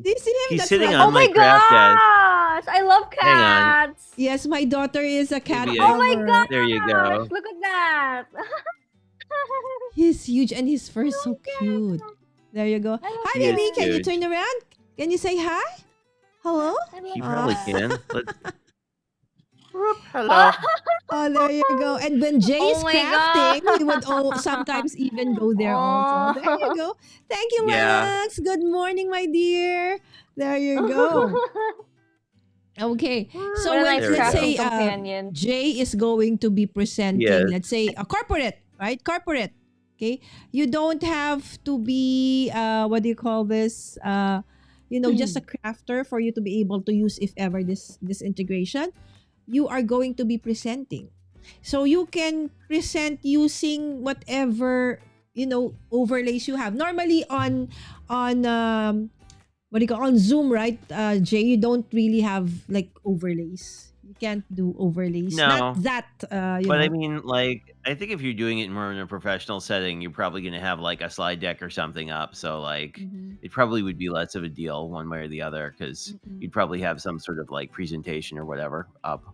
S2: Do you see him?
S3: he's
S2: That's
S3: sitting
S4: Oh
S3: on
S2: Lennox.
S3: my
S4: my
S3: craft desk.
S4: gosh! I love
S3: Hang on.
S4: cats.
S2: Yes, my daughter is a cat
S3: Maybe
S4: Oh
S3: I
S4: my
S2: lover.
S3: there you
S4: gosh!
S3: go.
S4: Look at that.
S2: He's huge and his fur
S4: I
S2: is so
S4: love
S2: cute.
S4: cats.
S2: There you go.
S4: I love
S3: He
S2: Hi,
S3: is
S2: baby. Can you
S4: cats.
S2: turn
S3: huge.
S2: around? Can you say hi? Hello?
S4: I
S3: He
S4: love
S2: Uh,
S3: probably
S4: cats.
S3: can. Let's whoop, hello.
S2: oh, there you go. And when Jay
S4: Oh
S2: is
S4: my
S2: crafting, he would
S4: god.
S2: sometimes even go there also. There you
S4: Oh.
S2: go. Thank you,
S3: Yeah.
S2: Lennox. Good morning, my dear. There you go. Okay.
S4: What
S2: So
S4: a
S2: when
S4: nice
S3: There we
S2: let's
S3: go.
S4: crafting
S2: say
S4: companion.
S2: Jay is going to be
S3: He
S2: presenting,
S3: is.
S2: let's say a corporate, right? Corporate. Okay. You don't have to be what do you call this? Just a crafter for you to be able to use if ever this integration. You are going to be presenting. So you can present using whatever, overlays you have. Normally on what do you call on Zoom, right? Jay, you don't really have like overlays. You can't do overlays. Not
S3: No.
S2: that
S3: But I mean, like, I think if you're doing it more in a professional setting, you're probably going to have like a slide deck or something up. So, like,
S2: Mhm,
S3: it probably would be less of a deal one way or the other because
S2: mhm,
S3: you'd probably have some sort of like presentation or whatever up.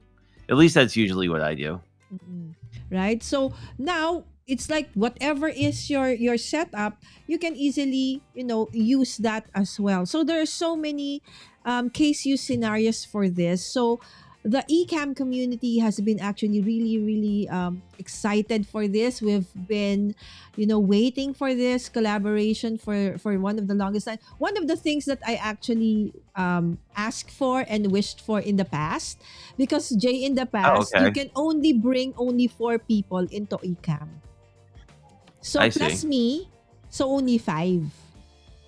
S3: At least that's usually what I do.
S2: mhm. Right? So now it's like whatever is your setup, you can easily, use that as well. So there are so many case use scenarios for this. So the Ecamm community has been actually really, really excited for this. We've been, waiting for this collaboration for one of the longest time. One of the things that I actually asked for and wished for in the past, because Jay, in the
S3: Oh,
S2: past, you
S3: okay.
S2: can only bring only 4 people into Ecamm. So
S3: I see.
S2: plus me, so only 5.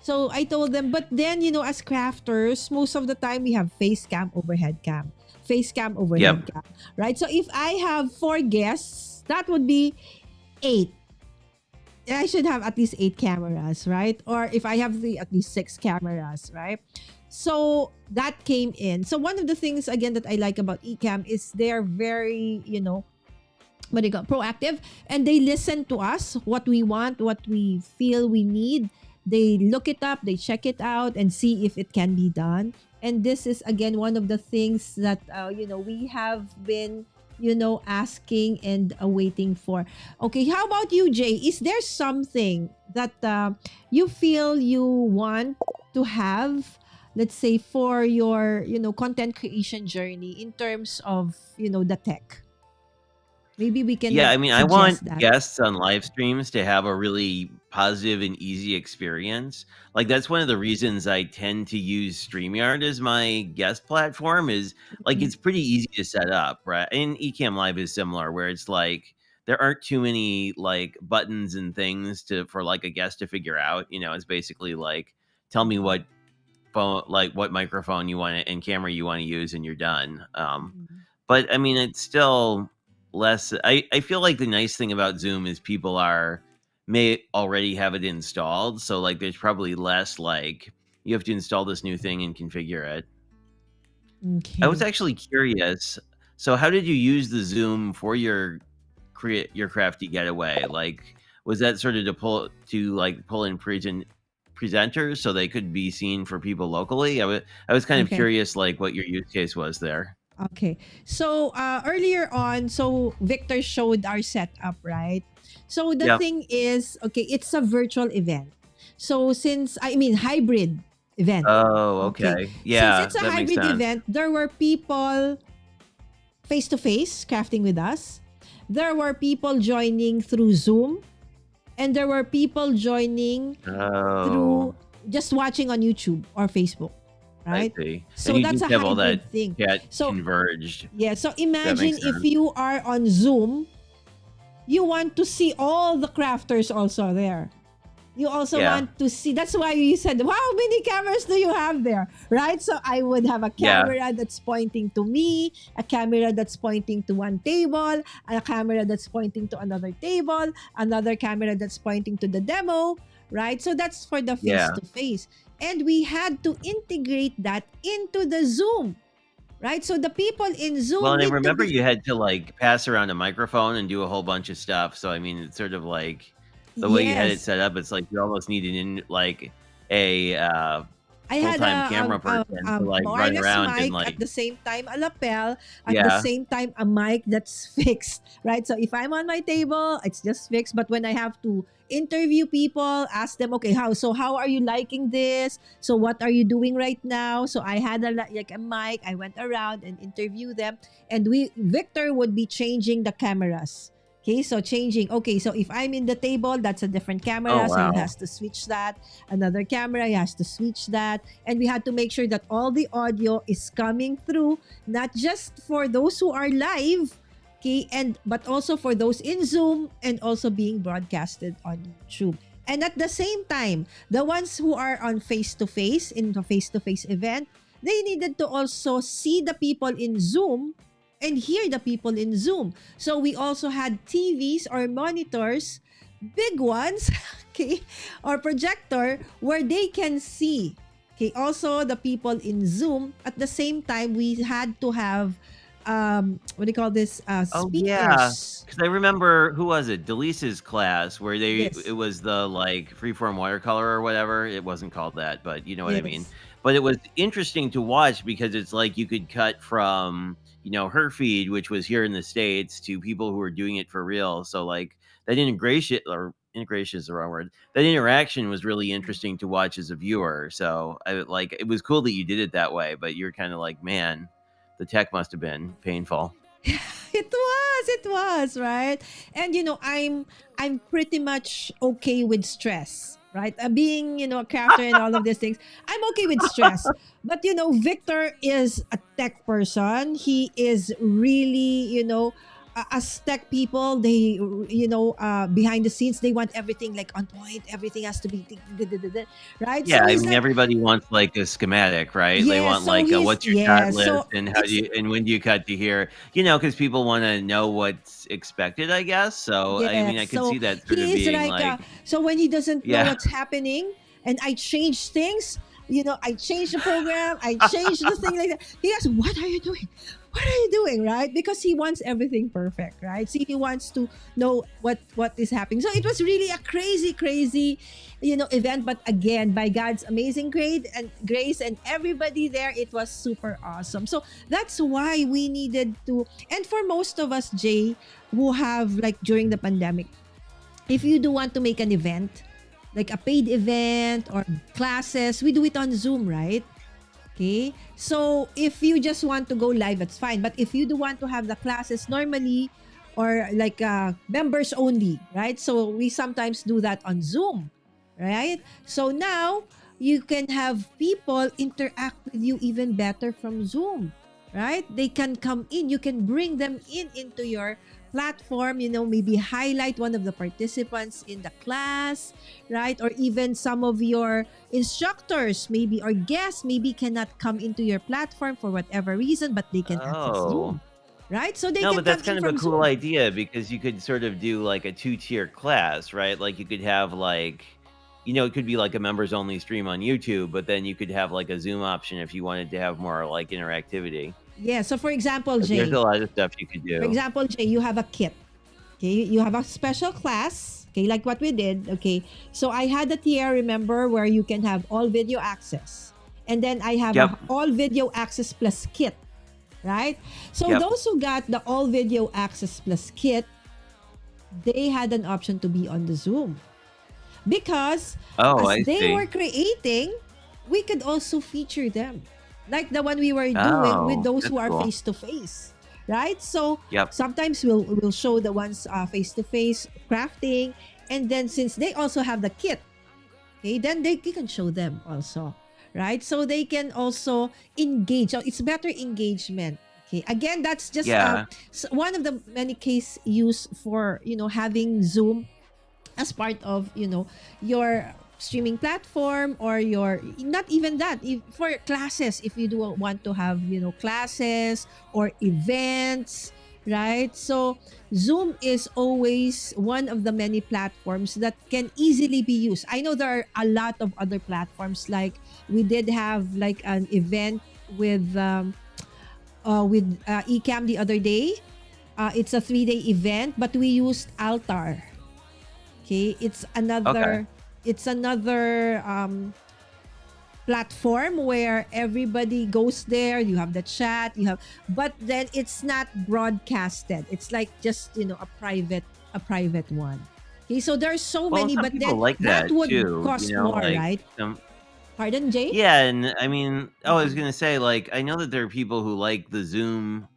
S2: So I told them, but then, as crafters, most of the time we have face cam, overhead
S3: Yep.
S2: cam, right? So if I have 4 guests, that would be 8. I should have at least 8 cameras, right? Or if I have at least 6 cameras, right? So that came in. So one of the things again that I like about Ecamm is they're very, what do you call proactive, and they listen to us, what we want, what we feel we need. they look it up, they check it out, and see if it can be done. And this is again one of the things that we have been asking and waiting for. Okay, how about you, Jay? Is there something that you feel you want to have, let's say, for your content creation journey in terms of the tech? Maybe we can
S3: Yeah,
S2: like
S3: I mean, I want
S2: suggest that.
S3: guests on live streams to have a really positive and easy experience. Like that's one of the reasons I tend to use StreamYard as my guest platform is like
S2: Mhm.
S3: it's pretty easy to set up, right? And Ecamm Live is similar where it's like there aren't too many like buttons and things to for like a guest to figure out. It's basically like tell me what phone like what microphone you want and camera you want to use and you're done.
S2: Mhm.
S3: But I mean, it's still less. I feel like the nice thing about Zoom is people may already have it installed. So like there's probably less like you have to install this new thing and configure it. I was
S2: Okay.
S3: actually curious. So how did you use the Zoom for your create your crafty getaway? Like was that sort of to pull in presenters so they could be seen for people locally? I was kind of
S2: Okay.
S3: curious like what your use case was there.
S2: Okay. So earlier on, so Victor showed our setup, right? So the
S3: Yeah.
S2: thing is, okay, it's a virtual event. So since I mean hybrid event.
S3: Oh,
S2: Okay.
S3: okay.
S2: Since
S3: Yeah,
S2: it's a
S3: that makes
S2: hybrid
S3: sense.
S2: event, there were people face to face crafting with us. There were people joining through Zoom, and there were people joining
S3: Oh,
S2: through just watching on YouTube or Facebook,
S3: I
S2: right?
S3: see. And
S2: So
S3: you
S2: that's
S3: just
S2: a
S3: have all that
S2: hybrid thing.
S3: chat
S2: So
S3: converged.
S2: yeah, so
S3: That
S2: imagine
S3: makes
S2: if
S3: sense.
S2: you are on Zoom, you want to see all the crafters also there. You also
S3: Yeah.
S2: want to see, that's why you said, how many cameras do you have there? Right? So I would have a
S3: Yeah.
S2: camera that's pointing to me, a camera that's pointing to one table, a camera that's pointing to another table, another camera that's pointing to the demo, right? So that's for the face
S3: Yeah.
S2: to face. And we had to integrate that into the Zoom, right? So the people in
S3: Well,
S2: Zoom
S3: and I
S2: need to
S3: remember
S2: be,
S3: you had to like pass around a microphone and do a whole bunch of stuff. So I mean, it's sort of like the way you had it
S2: yes.
S3: set up. It's like you almost needed in like a
S2: I
S3: full
S2: had
S3: time camera person to like run
S2: wireless
S3: around and
S2: mic, at
S3: like
S2: the same time a lapel, at the
S3: yeah,
S2: same time a mic that's fixed, right? So if I'm on my table, it's just fixed. But when I have to interview people, ask them, okay, how are you liking this? So what are you doing right now? So I had like a mic. I went around and interview them, and Victor would be changing the cameras. Okay, so changing. Okay, so if I'm in the table, that's a different
S3: oh
S2: camera. So he
S3: wow,
S2: has to switch that. Another camera, he has to switch that. And we had to make sure that all the audio is coming through, not just for those who are live, okay, and but also for those in Zoom and also being broadcasted on YouTube. And at the same time, the ones who are on face to face in the face to face event, they needed to also see the people in Zoom and hear the people in Zoom. So we also had TVs or monitors, big ones, okay, or projector where they can see. Okay, also the people in Zoom. At the same time, we had to have what do you call this?
S3: oh yeah.
S2: Speakers.
S3: Because I remember who was it? Delisa's class where it
S2: Yes.
S3: was the like freeform watercolor or whatever. It wasn't called that, but you know what I mean.
S2: Yes.
S3: But it was interesting to watch because it's like you could cut from her feed, which was here in the States, to people who were doing it for real. So like that integration is the wrong word. That interaction was really interesting to watch as a viewer. So it was cool that you did it that way, but you're kind of like, man, the tech must have been painful.
S2: It was, right? And I'm pretty much okay with stress, right? Being, a character and all of these things. I'm okay with stress. But Victor is a tech person. He is really, as tech people, they, behind the scenes, they want everything like on point. Everything has to be right.
S3: Yeah,
S2: So
S3: I
S2: he's
S3: mean,
S2: like,
S3: everybody wants like a schematic, right? They
S2: yeah.
S3: want
S2: So
S3: like a
S2: he's
S3: what's your shot
S2: yeah.
S3: list
S2: So
S3: and how do
S2: it's
S3: you and when do you cut to here? Because people want to know what's expected, I guess. So I mean,
S2: yes.
S3: I could
S2: So
S3: see that sort of
S2: he is
S3: being
S2: like,
S3: like,
S2: so when he doesn't know
S3: yeah,
S2: what's happening and I change things, I changed the program, I changed the thing like that. He asked, what are you doing? What are you doing? Right? Because he wants everything perfect, right? So he wants to know what is happening. So it was really a crazy, event. But again, by God's amazing grace and everybody there, it was super awesome. So that's why we needed to, and for most of us, Jay, who have like during the pandemic, if you do want to make an event, like a paid event or classes, we do it on Zoom, right? Okay. So if you just want to go live, that's fine. But if you do want to have the classes normally or like members only, right? So we sometimes do that on Zoom, right? So now you can have people interact with you even better from Zoom, right? They can come in. You can bring them into your platform, maybe highlight one of the participants in the class, right? Or even some of your instructors, maybe, or guests, maybe cannot come into your platform for whatever reason, but they can access
S3: Oh.
S2: Zoom, right? So they
S3: No,
S2: can
S3: but
S2: come
S3: that's
S2: in
S3: kind of a
S2: from
S3: cool
S2: Zoom.
S3: idea because you could sort of do like a two-tier class, right? Like you could have like, it could be like a members only stream on YouTube, but then you could have like a Zoom option if you wanted to have more like interactivity.
S2: Yeah. So for example,
S3: Like, there's
S2: Jay,
S3: a lot of stuff you could do.
S2: you have a kit. Okay, you have a special class. Okay, like what we did. Okay, so I had a tier, remember, where you can have all video access, and then I have a
S3: Yep.
S2: all video access plus kit, right? So
S3: Yep.
S2: those who got the all video access plus kit, they had an option to be on the Zoom because
S3: Oh,
S2: as
S3: I
S2: they
S3: see.
S2: were creating, we could also feature them, like the one we were doing with
S3: Oh,
S2: those
S3: that's
S2: who are
S3: cool.
S2: face to face, right? So
S3: Yep.
S2: sometimes we'll show the ones face to face crafting, and then since they also have the kit, okay, then you can show them also, right? So they can also engage. So it's better engagement. Okay, again, that's just
S3: Yeah.
S2: one of the many case use for having Zoom as part of your streaming platform, or your, not even that, if, for classes, if you do want to have classes or events, right? So Zoom is always one of the many platforms that can easily be used. I know there are a lot of other platforms, like we did have like an event with Ecamm the other day. It's a 3-day event, but we used Altar. Okay,
S3: Okay.
S2: it's another platform where everybody goes there. You have the chat, but then it's not broadcasted. It's like just a private one. Okay, so there's so
S3: Well,
S2: many,
S3: some
S2: but then
S3: people like
S2: that
S3: that
S2: would
S3: too,
S2: cost more,
S3: like
S2: right?
S3: some.
S2: Pardon, Jay?
S3: Yeah, and I mean, I was
S2: Mhm.
S3: gonna say, like, I know that there are people who like the Zoom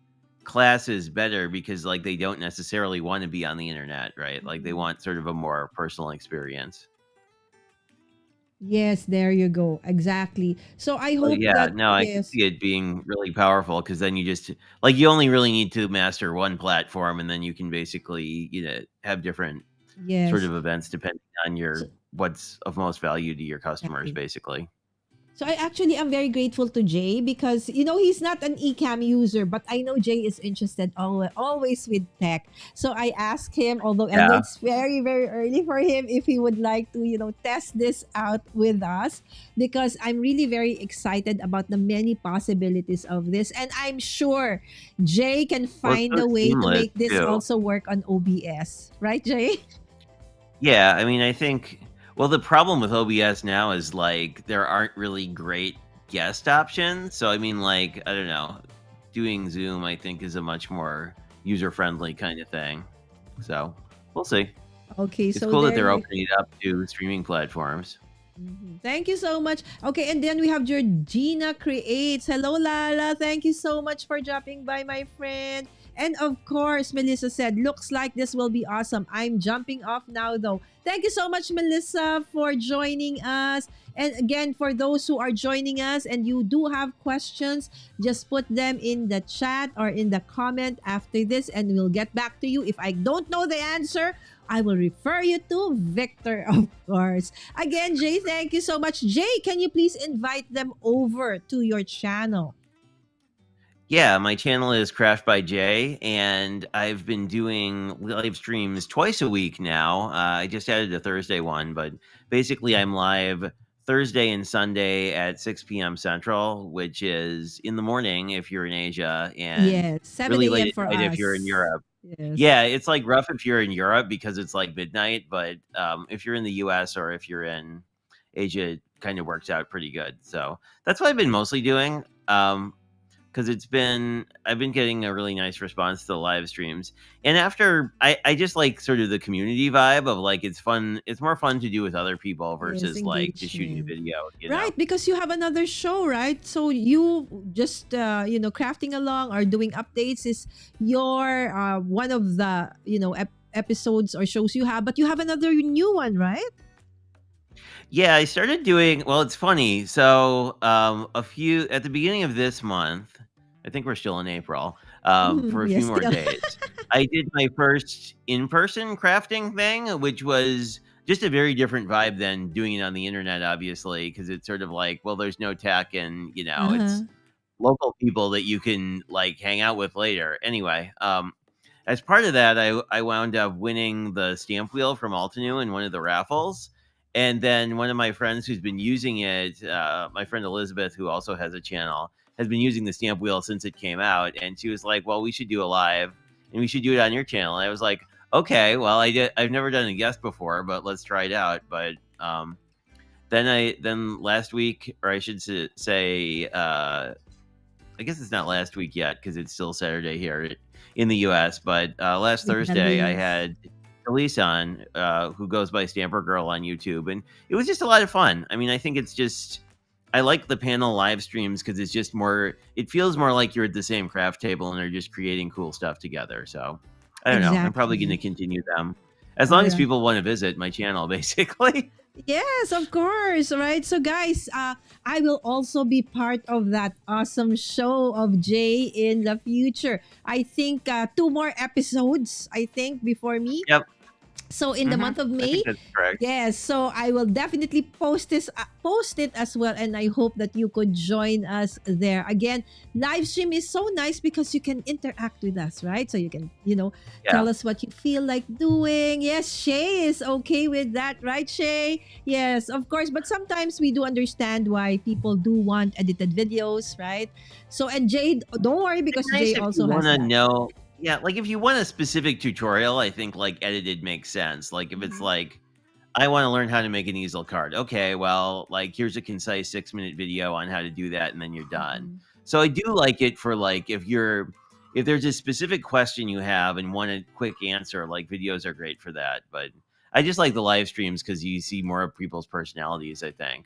S3: classes better because, like, they don't necessarily want to be on the internet, right? Like, they
S2: Mhm.
S3: want sort of a more personal experience.
S2: Yes, there you go. Exactly. So I
S3: But
S2: hope
S3: yeah,
S2: that,
S3: no, I could
S2: yes,
S3: see it being really powerful because then you just like you only really need to master one platform, and then you can basically, have different sort
S2: yes.
S3: of events depending on
S2: So,
S3: your what's of most value to your customers,
S2: exactly.
S3: basically.
S2: So I actually am very grateful to Jay because he's not an Ecamm user, but I know Jay is interested always with tech. So I asked him, although I know
S3: Yeah.
S2: it's very very early for him, if he would like to test this out with us, because I'm really very excited about the many possibilities of this, and I'm sure Jay can
S3: Well, it's
S2: find
S3: so
S2: a way to
S3: seamless
S2: make this
S3: too.
S2: also work on OBS, right, Jay?
S3: Yeah, I mean, I think well, the problem with OBS now is like there aren't really great guest options. So I mean, like, I don't know, doing Zoom I think is a much more user-friendly kind of thing. So, we'll see.
S2: Okay,
S3: It's
S2: so
S3: cool that
S2: there
S3: they're
S2: you.
S3: opening it up to streaming platforms.
S2: Mhm. Thank you so much. Okay, and then we have Georgina Creates. Hello, Lala. Thank you so much for dropping by, my friend. And of course, Melissa said, looks like this will be awesome. I'm jumping off now, though. Thank you so much, Melissa, for joining us. And again, for those who are joining us and you do have questions, just put them in the chat or in the comment after this, and we'll get back to you. If I don't know the answer, I will refer you to Victor, of course. Again, Jay, thank you so much. Jay, can you please invite them over to your channel?
S3: Yeah, my channel is Craft by Jay, and I've been doing live streams twice a week now. I just added a Thursday one, but basically I'm live Thursday and Sunday at 6 p.m. Central, which is in the morning if you're in Asia, and
S2: Yes, 7
S3: really late
S2: a.m.
S3: at
S2: for
S3: night if you're in
S2: us.
S3: Europe.
S2: Yes.
S3: Yeah, it's like rough if you're in Europe because it's like midnight, but if you're in the US or if you're in Asia, it kind of works out pretty good. So that's what I've been mostly doing. Because I've been getting a really nice response to the live streams. And after I just like sort of the community vibe of like it's more fun to do with other people
S2: Yes,
S3: versus like just shooting a
S2: engagement.
S3: video.
S2: Right, because you have another show, right? So you just crafting along or doing updates is your one of the episodes or shows you have, but you have another new one, right?
S3: Yeah, I started doing well, it's funny. So a few at the beginning of this month, I think we're still in April, for a few
S2: Yes,
S3: more
S2: still.
S3: days. I did my first in-person crafting thing, which was just a very different vibe than doing it on the internet, obviously, because it's sort of like, well, there's no tech and
S2: Uh-huh.
S3: it's local people that you can like hang out with later. Anyway, as part of that, I wound up winning the stamp wheel from Altenew in one of the raffles. And then one of my friends who's been using it, my friend Elizabeth, who also has a channel, has been using the stamp wheel since it came out. And she was like, well, we should do a live and we should do it on your channel. And I was like, okay, well, I've never done a guest before, but let's try it out. But then last week, or I should say, I guess it's not last week yet because it's still Saturday here in the U.S. But last
S2: With
S3: Thursday, I
S2: Elise.
S3: had Elise on, who goes by Stamper Girl on YouTube, and it was just a lot of fun. I mean, I think it's just I like the panel live streams because it's just more. It feels more like you're at the same craft table and they're just creating cool stuff together. So I don't know. I'm probably going to
S2: Exactly.
S3: continue them as
S2: All
S3: long as
S2: right.
S3: people want to visit my channel, basically.
S2: Yes, of course. All right. So, guys, I will also be part of that awesome show of Jay in the future. I think two more episodes, I think, before me.
S3: Yep.
S2: So in the month of
S3: I think
S2: May,
S3: that's correct.
S2: yes. So I will definitely post it as well, and I hope that you could join us there. Again, live stream is so nice because you can interact with us, right? So you can,
S3: Yeah.
S2: tell us what you feel like doing. Yes, Shay is okay with that, right, Shay? Yes, of course. But sometimes we do understand why people do want edited videos, right? So and Jay, don't worry
S3: It's
S2: because
S3: nice
S2: Jay
S3: if you
S2: also
S3: want
S2: has
S3: to
S2: that.
S3: know. Yeah, like if you want a specific tutorial, I think like edited makes sense. Like if it's
S2: Mhm.
S3: like, I want to learn how to make an easel card. Okay, well, like here's a concise 6 minute video on how to do that, and then you're done.
S2: Mhm.
S3: So I do like it for like if there's a specific question you have and want a quick answer, like videos are great for that. But I just like the live streams because you see more of people's personalities, I think.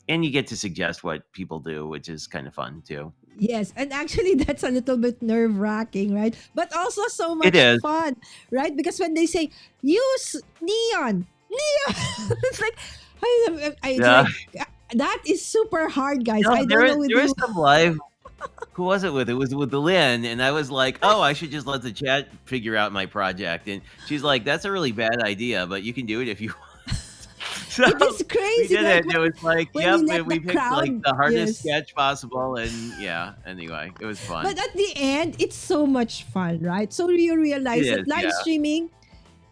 S3: And you get to suggest what people do, which is kind of fun too.
S2: Yes, and actually that's a little bit nerve-wracking, right? But also so
S3: It
S2: much
S3: is.
S2: fun, right? Because when they say use neon, it's like it's
S3: Yeah.
S2: like that is super hard, guys.
S3: No,
S2: I don't know with
S3: there is
S2: you.
S3: some live. Who was it with? It was with the Lynn, and I was like, "Oh, I should just let the chat figure out my project." And she's like, "That's a really bad idea, but you can do it if you want." So
S2: It is
S3: we
S2: crazy,
S3: did
S2: like
S3: it. And it was like,
S2: when
S3: "Yep."
S2: you
S3: And
S2: let the
S3: we picked like
S2: crowd.
S3: the hardest
S2: Yes.
S3: sketch possible, and yeah. Anyway, it was fun.
S2: But at the end, it's so much fun, right? So you
S3: It
S2: realize that
S3: is,
S2: live
S3: yeah,
S2: streaming,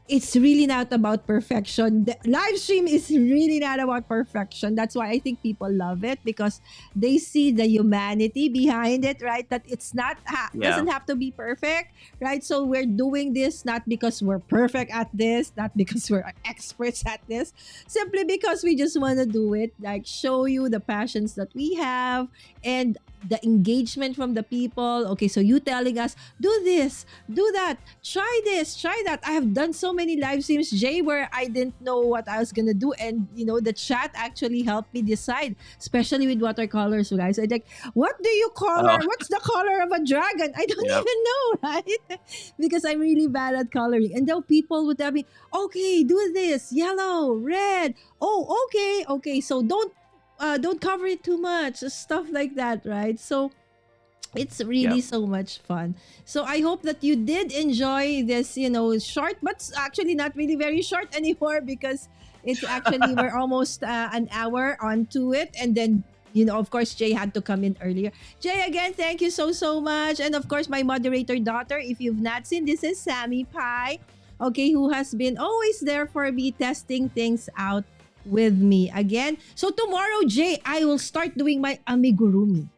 S2: it's really not about perfection. The live stream is really not about perfection. That's why I think people love it because they see the humanity behind it, right? That it's not
S3: yeah,
S2: doesn't have to be perfect, right? So we're doing this not because we're perfect at this, not because we're experts at this, simply because we just want to do it, like show you the passions that we have and the engagement from the people. Okay, so you telling us, do this, do that, try this, try that. I have done so many live streams, Jay, where I didn't know what I was gonna do, and the chat actually helped me decide, especially with watercolors, guys. I like, what do you
S3: oh,
S2: color? What's the color of a dragon? I don't
S3: yep,
S2: even know, right? Because I'm really bad at coloring. And now people would tell me, okay, do this, yellow, red. Oh, okay, okay. So don't cover it too much, stuff like that, right? So it's really
S3: yep.
S2: so much fun. So I hope that you did enjoy this, short, but actually not really very short anymore because it's actually we're almost an hour onto it, and then. Of course, Jay had to come in earlier. Jay, again, thank you so, so much. And of course, my moderator daughter, if you've not seen, this is Sammy Pie, okay, who has been always there for me testing things out with me again. So tomorrow, Jay, I will start doing my amigurumi.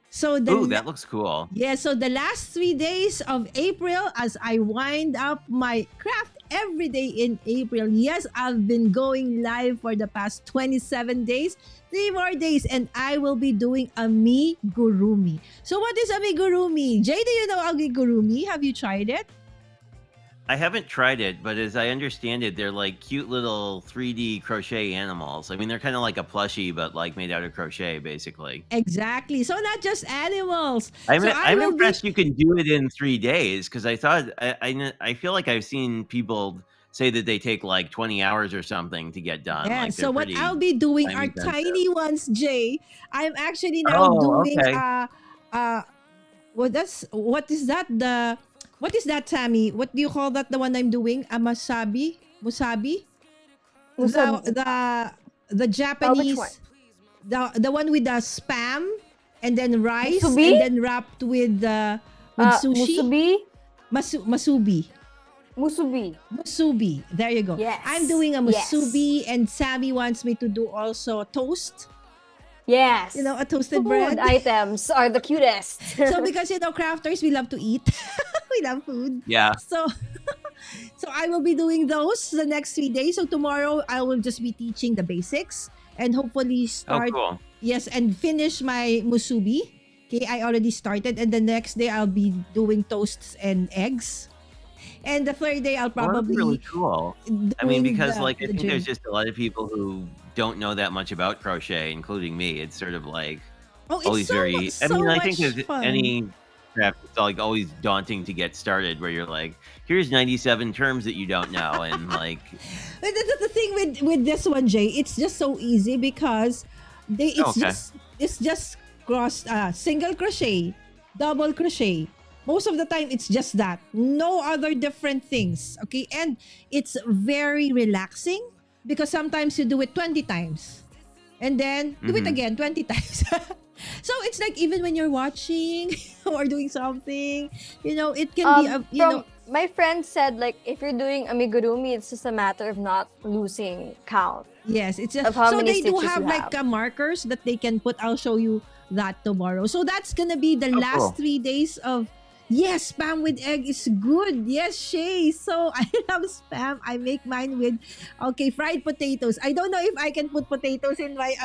S2: So the
S3: Ooh, that looks cool.
S2: yeah, so the last 3 days of April, as I wind up my craft every day in April. Yes, I've been going live for the past 27 days. 3 more days, and I will be doing amigurumi. So, what is amigurumi? Jay, do you know amigurumi? Have you tried it?
S3: I haven't tried it, but as I understand it, they're like cute little 3D crochet animals. I mean, they're kind of like a plushie, but like made out of crochet, basically.
S2: Exactly. So, not just animals.
S3: I'm
S2: So, I
S3: I'm
S2: will be.
S3: impressed you can do it in 3 days because I thought I feel like I've seen people say that they take like 20 hours or something to get done.
S2: Yeah,
S3: Like they're
S2: so what I'll
S3: pretty
S2: be doing
S3: time
S2: are
S3: intensive.
S2: tiny ones, Jay. I'm actually now
S3: Oh,
S2: doing
S3: okay.
S2: uh what is that? What is that, Sammy? What do you call that, the one I'm doing? Amasabi? Musabi? The
S4: Musabi.
S2: the
S4: Which one?
S2: Japanese, the one with the spam and then rice
S4: Musubi?
S2: and then wrapped with sushi.
S4: Musubi?
S2: Masubi.
S4: Musubi.
S2: Musubi. There you go.
S4: Yes.
S2: I'm doing a
S4: Yes.
S2: musubi, and Sammy wants me to do also toast.
S4: Yes.
S2: You know, a toasted
S4: Food
S2: bread.
S4: items are the cutest.
S2: So because crafters, we love to eat. We love food.
S3: Yeah.
S2: So so I will be doing those the next 3 days. So tomorrow I will just be teaching the basics and hopefully
S3: Oh,
S2: start
S3: cool.
S2: yes and finish my musubi. Okay, I already started, and the next day I'll be doing toasts and eggs. And the third day I'll
S3: Well, that's
S2: probably
S3: really cool. I mean,
S2: doing
S3: because
S2: the,
S3: like I
S2: the
S3: think
S2: gym.
S3: there's just a lot of people who don't know that much about crochet, including me. It's sort of like
S2: Oh, it's
S3: always
S2: so
S3: very. I
S2: so
S3: mean, I
S2: much
S3: think with
S2: fun.
S3: any craft, it's like always daunting to get started. Where you're like, here's 97 terms that you don't know, and like,
S2: But the thing with this one, Jay, it's just so easy because
S3: oh, okay,
S2: it's just single crochet, double crochet. Most of the time, it's just that. No other different things. Okay, and it's very relaxing because sometimes you do it 20 times, and then do it
S3: hmm
S2: again 20 times. So it's like even when you're watching or doing something, it can be a
S4: From my friend said, like, if you're doing amigurumi, it's just a matter of not losing count
S2: yes, it's just
S4: of how
S2: so
S4: many
S2: they do
S4: stitches
S2: have
S4: you
S2: like
S4: have.
S2: markers that they can put. I'll show you that tomorrow. So that's gonna be the
S3: oh,
S2: last
S3: cool.
S2: 3 days of yes, spam with egg is good. Yes, Shay. So I love spam. I make mine with fried potatoes. I don't know if I can put potatoes in my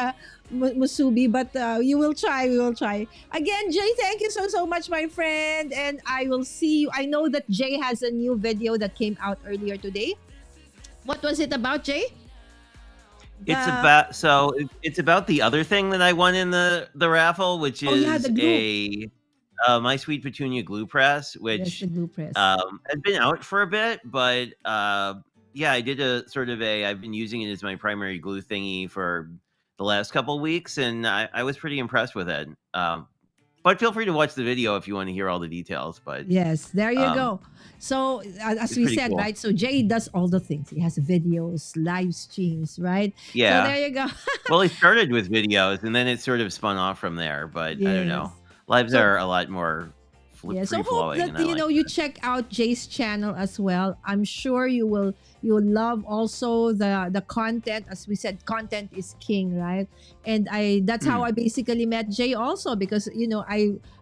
S2: musubi, but you will try. We will try. Again, Jay, thank you so much, my friend. And I will see you. I know that Jay has a new video that came out earlier today. What was it about, Jay?
S3: It's
S2: The
S3: about it's about the other thing that I won in the raffle, which
S2: oh yeah, the
S3: is
S2: glue.
S3: my sweet petunia glue press,
S2: Yes, the
S3: which
S2: glue press.
S3: has been out for a bit, but yeah, I did a sort of I've been using it as my primary glue thingy for the last couple weeks, and I was pretty impressed with it. But feel free to watch the video if you want to hear all the details. But
S2: Yes, there you
S3: um,
S2: go. So, as
S3: it's
S2: we
S3: pretty
S2: said,
S3: cool.
S2: right? So, Jay does all the things. He has videos, live streams, right? So,
S3: Yeah.
S2: there you go.
S3: Well, it started with videos, and then it sort of spun off from there. But I don't know.
S2: Yes.
S3: Lives
S2: So,
S3: are a lot more
S2: yeah, so
S3: free
S2: hope
S3: flowing,
S2: that
S3: and I like
S2: you
S3: that.
S2: check out Jay's channel as well. I'm sure you will love also the content. As we said, content is king, right? And that's how
S3: Mm.
S2: I basically met Jay also, because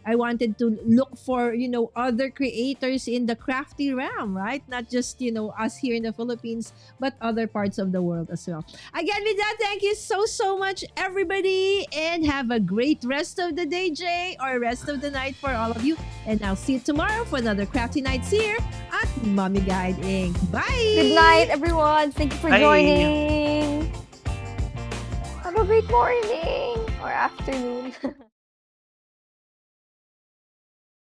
S2: I wanted to look for other creators in the crafty realm, right? Not just us here in the Philippines, but other parts of the world as well. Again, with that, thank you so much, everybody, and have a great rest of the day, Jay, or rest of the night for all of you. And I'll see you tomorrow for another Crafty Nights here at Mommy Guide Inc.
S4: Good night,
S2: Bye!
S4: everyone. Thank you for
S3: Bye.
S4: joining. Have a great morning or afternoon.